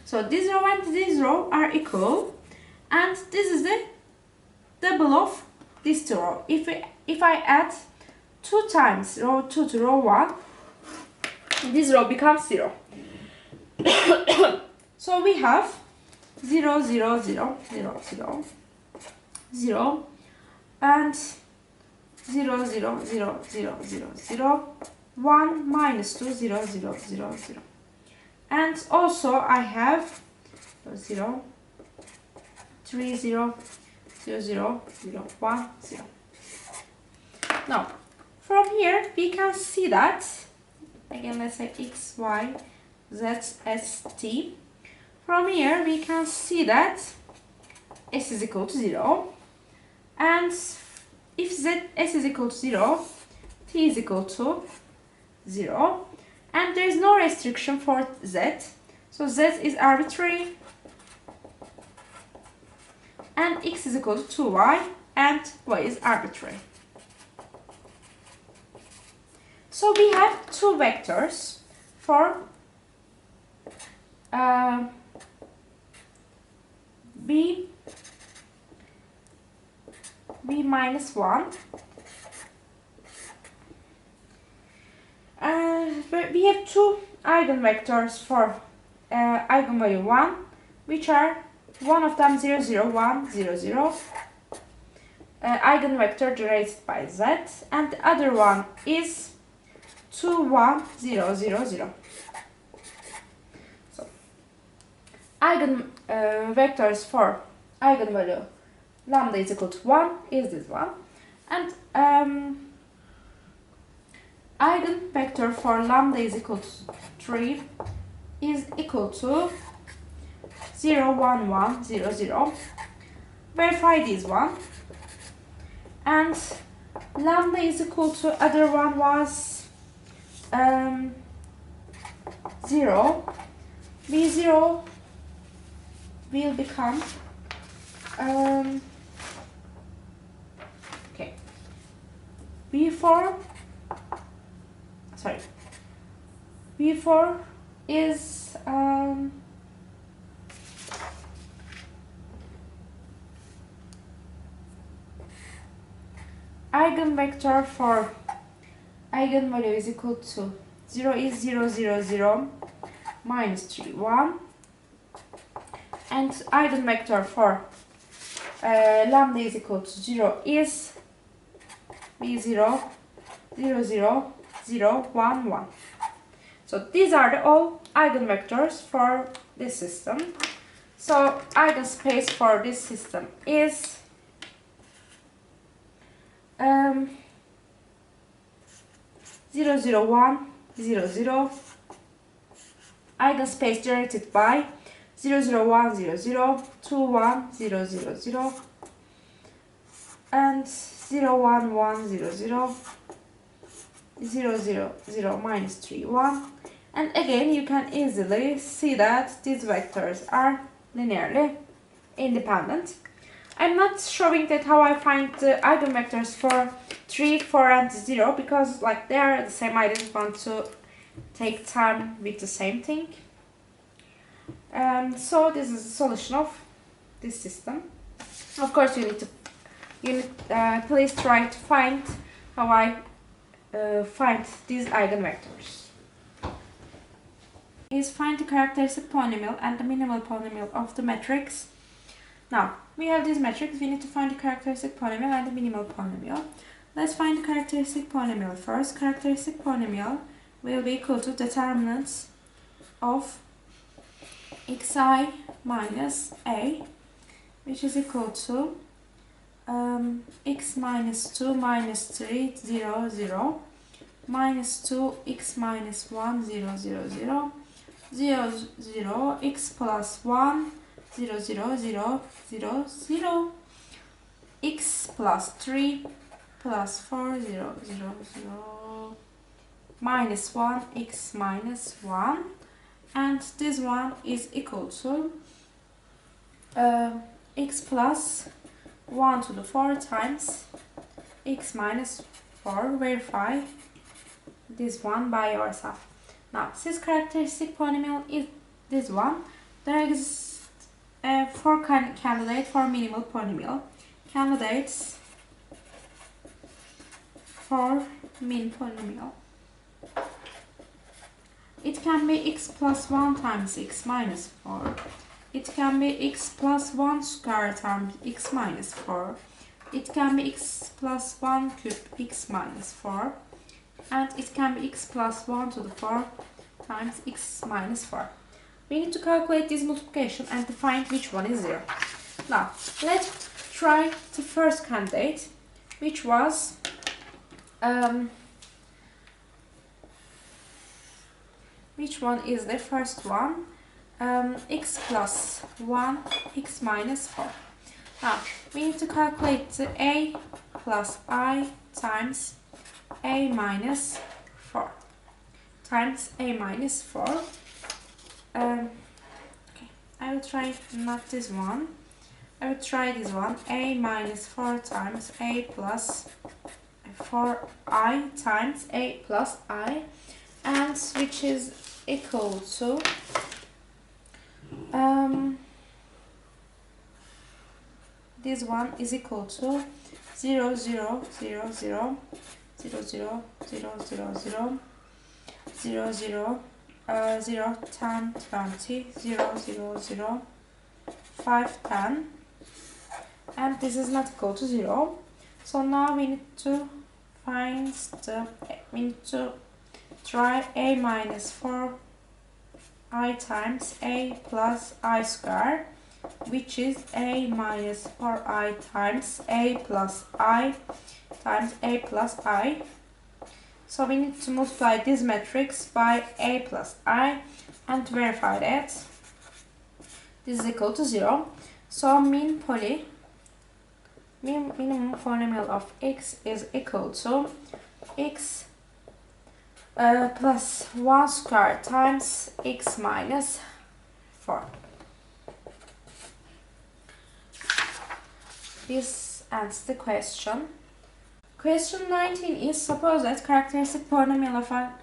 So this row and this row are equal, and this is the double of these two rows. If I add 2 times row 2 to row 1, this row becomes 0. So we have 0, 0, 0, 0, 0, 0, and 0, 0, 0, 0, 0, 0, 1, minus 2, 0, 0, 0, 0. And also I have 0, 3, 0, 0, 0, 0, 1, 0. Now, from here we can see that, again let's say x, y, z, s, t. From here we can see that s is equal to 0. And if s is equal to 0, t is equal to 0. And there is no restriction for z. So z is arbitrary. And x is equal to 2y. And y is arbitrary. So we have 2 vectors for b minus 1. We have 2 eigenvectors for eigenvalue 1, which are one of them 0, 0, 1, 0, 0, eigenvector generated by z, and the other one is 2, 1, 0, 0, 0. So, eigenvectors for eigenvalue lambda is equal to 1 is this one, and Eigenvector for lambda is equal to 3 is equal to 0, 1, 1, 0, 0. Verify this one. And lambda is equal to other one was 0. B0 will become okay. B4 is eigenvector for eigenvalue is equal to 0 is 0, 0, 0 minus 3, 1. And eigenvector for lambda is equal to 0 is B0, 0, 0, 0, 1, 1. So these are the all eigenvectors for this system. So eigenspace for this system is 0, 0, 1, 0, 0. Eigenspace generated by 0, 0, 1, 0, 0, 2, 1, 0, 0, 0, and 0, 1, 1, 0, 0, 0, 0, 0, minus 3, 1. And again, you can easily see that these vectors are linearly independent. I'm not showing that how I find the eigenvectors for 3, 4, and 0 because like they are the same. I didn't want to take time with the same thing. So this is the solution of this system. Of course, you need please try to find how I find these eigenvectors. Is find the characteristic polynomial and the minimal polynomial of the matrix. Now we have this matrix. We need to find the characteristic polynomial and the minimal polynomial. Let's find the characteristic polynomial first. Characteristic polynomial will be equal to determinants of xi minus a, which is equal to x minus 2 minus 3 0 0 minus 2 x minus 1 0 0 0 0 0 x plus 1 0 0 0 0 0 x plus 3 plus 4 0 0 0 minus 1 x minus 1, and this one is equal to x plus 1 to the 4 times x minus 4. Verify this one by yourself. Now, since characteristic polynomial is this one, there exists 4 candidates for minimal polynomial. Candidates for min polynomial. It can be x plus 1 times x minus 4. It can be x plus 1 square times x minus 4. It can be x plus 1 cube x minus 4. And it can be x plus 1 to the 4 times x minus 4. We need to calculate this multiplication and to find which one is 0. Now, let's try the first candidate, which was which one is the first one? X plus 1, x minus 4. Now, we need to calculate the a plus I times a minus 4 times a minus 4. Okay, I will try not this one. I will try this one. A minus 4 times a plus 4i times a plus I, and which is equal to this one is equal to 0 0 0 0 0 0 0 0 0 0 0 0 10 20 0 0 0 5 10, and this is not equal to 0. So now we need to find we need to try a minus 4 I times a plus I square, which is a minus 4i times a plus I times a plus I. So we need to multiply this matrix by A plus I and verify that this is equal to 0. So minimum polynomial of x is equal to x plus 1 squared times x minus 4. This ends the question. Question 19 is, suppose that characteristic polynomial of an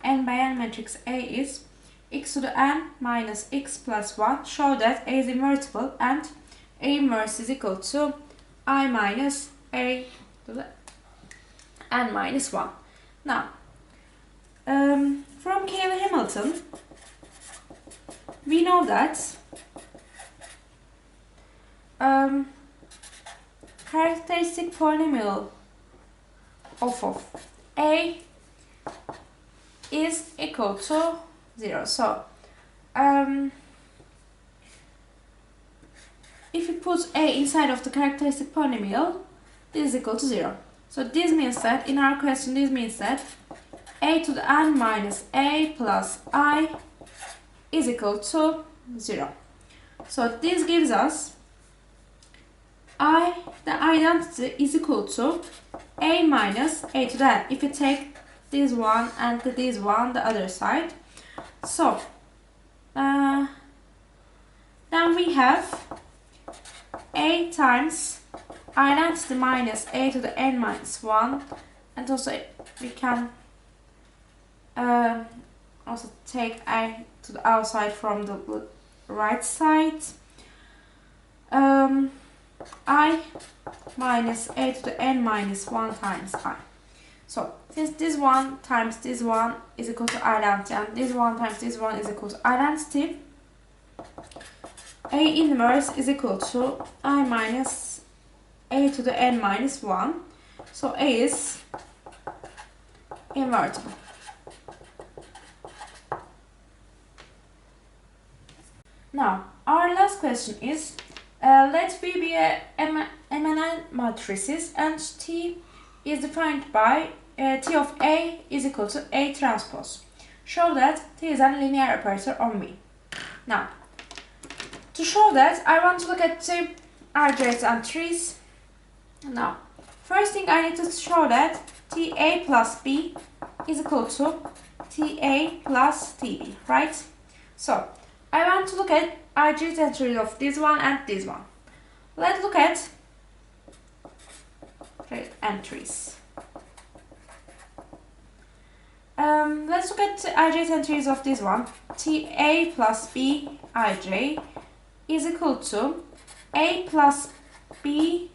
n by n matrix A is x to the n minus x plus 1. Show that A is invertible and A inverse is equal to I minus A to the n minus 1. Now, from Cayley-Hamilton, we know that characteristic polynomial of A is equal to 0. So, if we put A inside of the characteristic polynomial, this is equal to 0. So this means that, in our question, this means that A to the n minus A plus I is equal to 0. So this gives us the identity is equal to A minus A to the n. If you take this one and this one, the other side. So, then we have A times identity minus A to the n minus 1. And also we can also take A to the outside from the right side. I minus A to the n minus 1 times I. So, since this one times this one is equal to identity and this one times this one is equal to identity, A inverse is equal to I minus A to the n minus 1. So, A is invertible. Now, our last question is, let V be a Determinant matrices and T is defined by T of A is equal to A transpose. Show that T is a linear operator on V. Now, to show that, I want to look at the algebraic entries. Now, first thing I need to show that TA plus B is equal to TA plus TB, right? So, I want to look at algebraic entries of this one and this one. Let's look at entries. Let's look at the algebraic entries of this one. TA plus B ij is equal to A plus B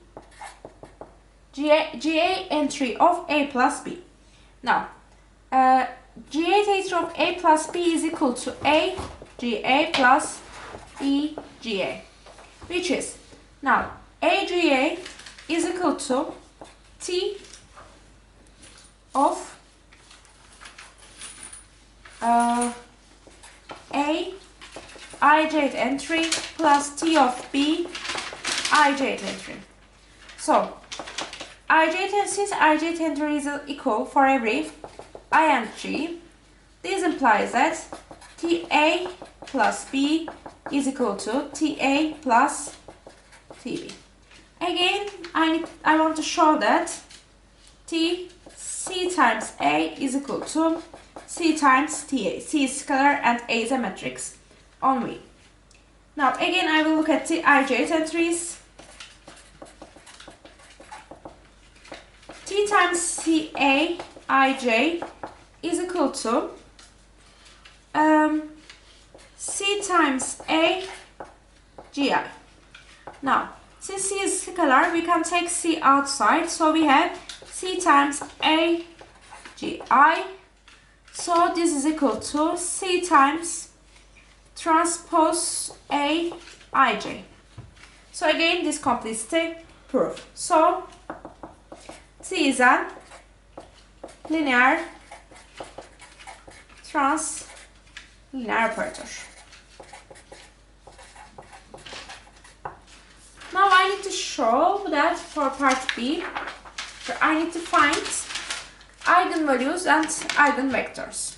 GA entry of A plus B. Now, GA entry of A plus B is equal to A GA plus E GA, which is, now, A GA is equal to T of A ij entry plus T of B ij entry. So, since ij entry is equal for every I and G, this implies that TA plus B is equal to TA plus TB. Again, I want to show that C times A is equal to C times TA. C is scalar and A is a matrix on V. Now, again, I will look at the ij entries. T times CA ij is equal to C times A GI. Now, since C is scalar, we can take C outside. So we have C times A GI. So this is equal to C times transpose A ij. So again, this completes the proof. So T is a linear translinear operator. Now I need to show that for part B, I need to find eigenvalues and eigenvectors.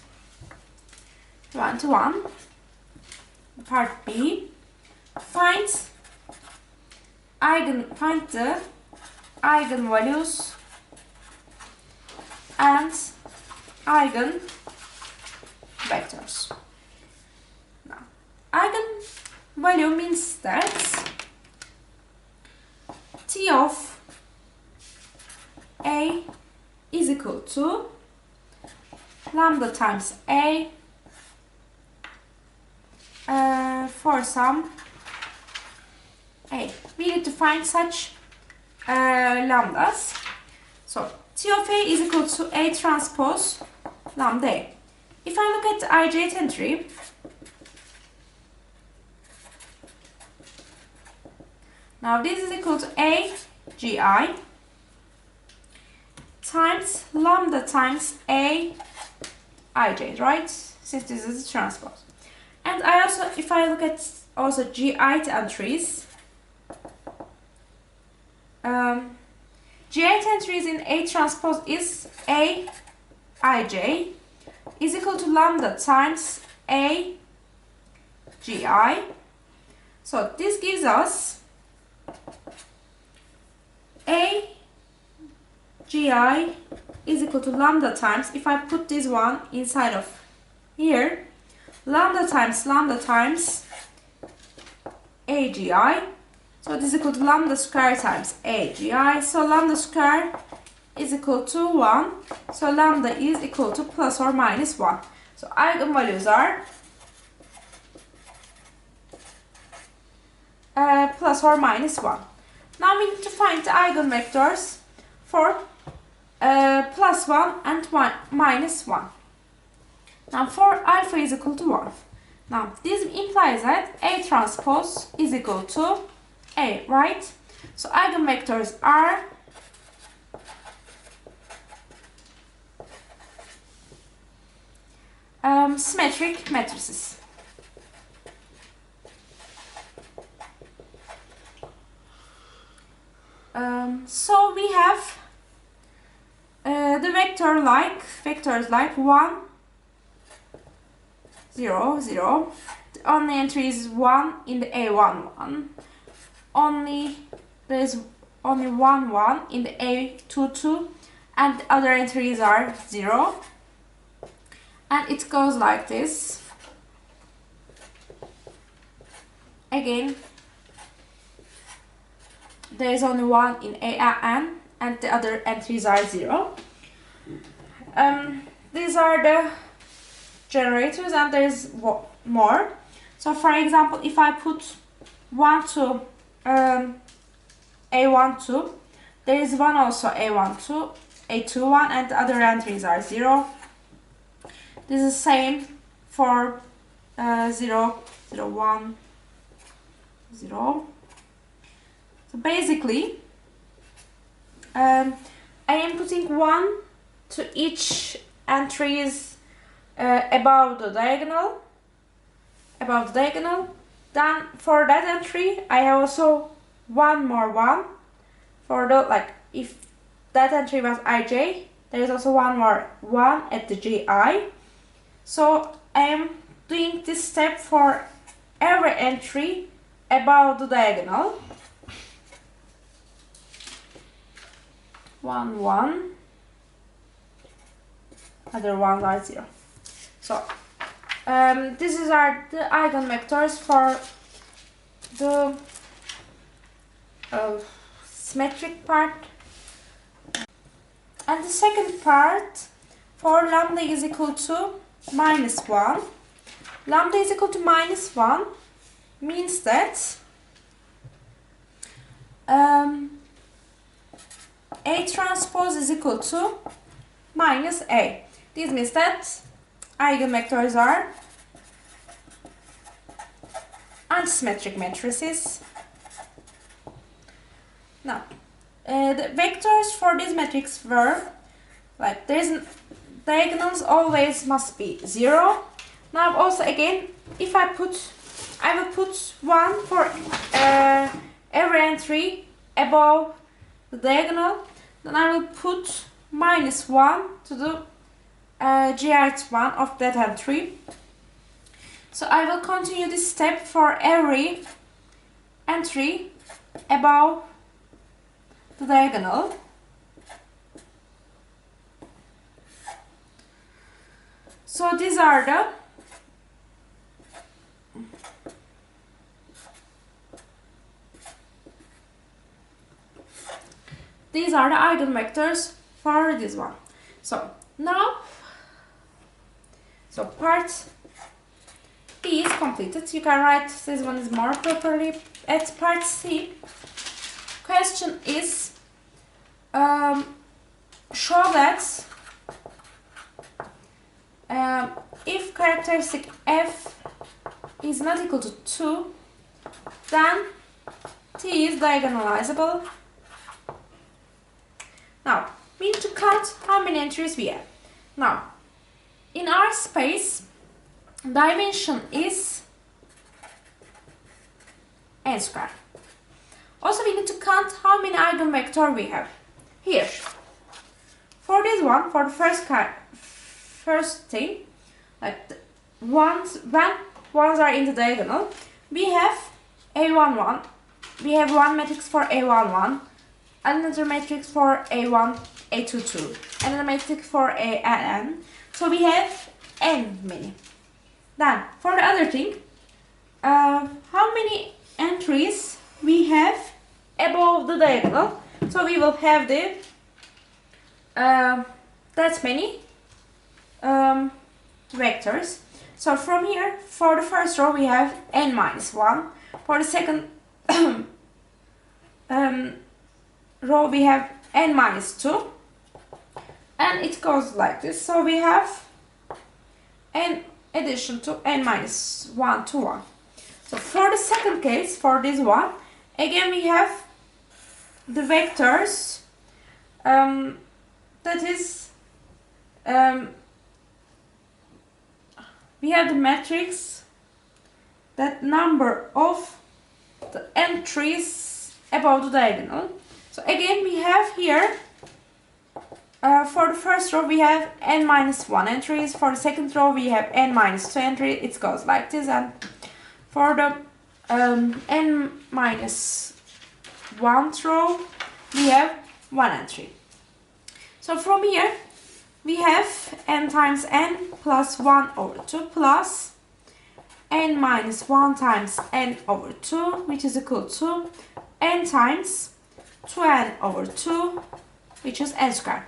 21. Part B. Find the eigenvalues and eigenvectors. Now, eigenvalue means that T of A is equal to lambda times A for some A. We need to find such lambdas. So T of A is equal to A transpose lambda A. If I look at the ij entry, now this is equal to A gi times lambda times A ij, right? Since this is a transpose. And I also, if I look at also g8 entries, g8 entries in A transpose is A ij is equal to lambda times A gi. So this gives us A gi is equal to lambda times, if I put this one inside of here, lambda times A gi. So this is equal to lambda square times A gi. So lambda square is equal to 1. So lambda is equal to plus or minus 1. So eigenvalues are plus or minus 1. Now we need to find the eigenvectors for plus 1 and minus 1. Now for alpha is equal to 1. Now this implies that A transpose is equal to A, right? So eigenvectors are symmetric matrices. So we have the vectors like 1, 0, 0. The only entry is 1 in the A1, 1. There is only 1, 1 in the A2, 2. And the other entries are 0. And it goes like this. Again, there is only 1 in AN and the other entries are 0. These are the generators and there is more. So for example, if I put 1 to A1, 2, there is 1 also A1, 2, A2, 1 and the other entries are 0. This is same for 0, 0, 1, 0. So basically, I am putting 1 to each entries above the diagonal. Then for that entry, I have also 1 more 1. For the, like, if that entry was ij, there is also 1 more 1 at the gi. So I am doing this step for every entry above the diagonal. 1, 1. Other ones are 0. So these are the eigenvectors for the symmetric part. And the second part, for lambda is equal to minus 1. Lambda is equal to minus 1 means that A transpose is equal to minus A. This means that eigenvectors are unsymmetric matrices. Now, the vectors for this matrix were like diagonals always must be 0. Now also again, if I will put 1 for every entry above the diagonal. Then I will put minus 1 to the grth 1 of that entry. So I will continue this step for every entry above the diagonal. So these are the eigenvectors for this one. So now, part B is completed. You can write this one is more properly. At part C, question is show that if characteristic f is not equal to 2, then T is diagonalizable. Now, we need to count how many entries we have. Now, in our space, dimension is n squared. Also, we need to count how many eigenvectors we have. Here, for this one, for the first thing, like when ones are in the diagonal, we have a11. We have one matrix for a11, another matrix for a1, a22, another matrix for an. So we have n many. Then for the other thing, how many entries we have above the diagonal? So we will have the that many vectors. So from here, for the first row we have n minus 1. For the second row we have n minus 2. And it goes like this. So we have n addition to n minus 1 to 1. So for the second case, for this one, again we have the vectors that is we have the matrix that number of the entries above the diagonal. So again we have here for the first row we have n minus 1 entries, for the second row we have n minus 2 entries, it goes like this, and for the n minus 1 row we have 1 entry. So from here we have n times n plus 1 over 2 plus n minus 1 times n over 2, which is equal to n times 2n over 2, which is n squared.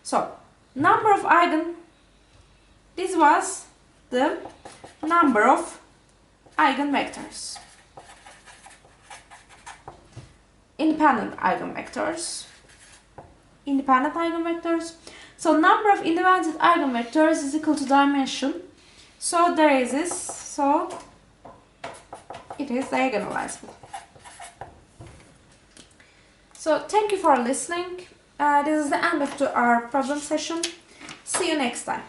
So number of this was the number of eigenvectors. Independent eigenvectors. So number of independent eigenvectors is equal to dimension. So there is this. So it is diagonalizable. So thank you for listening. This is the end of our problem session. See you next time.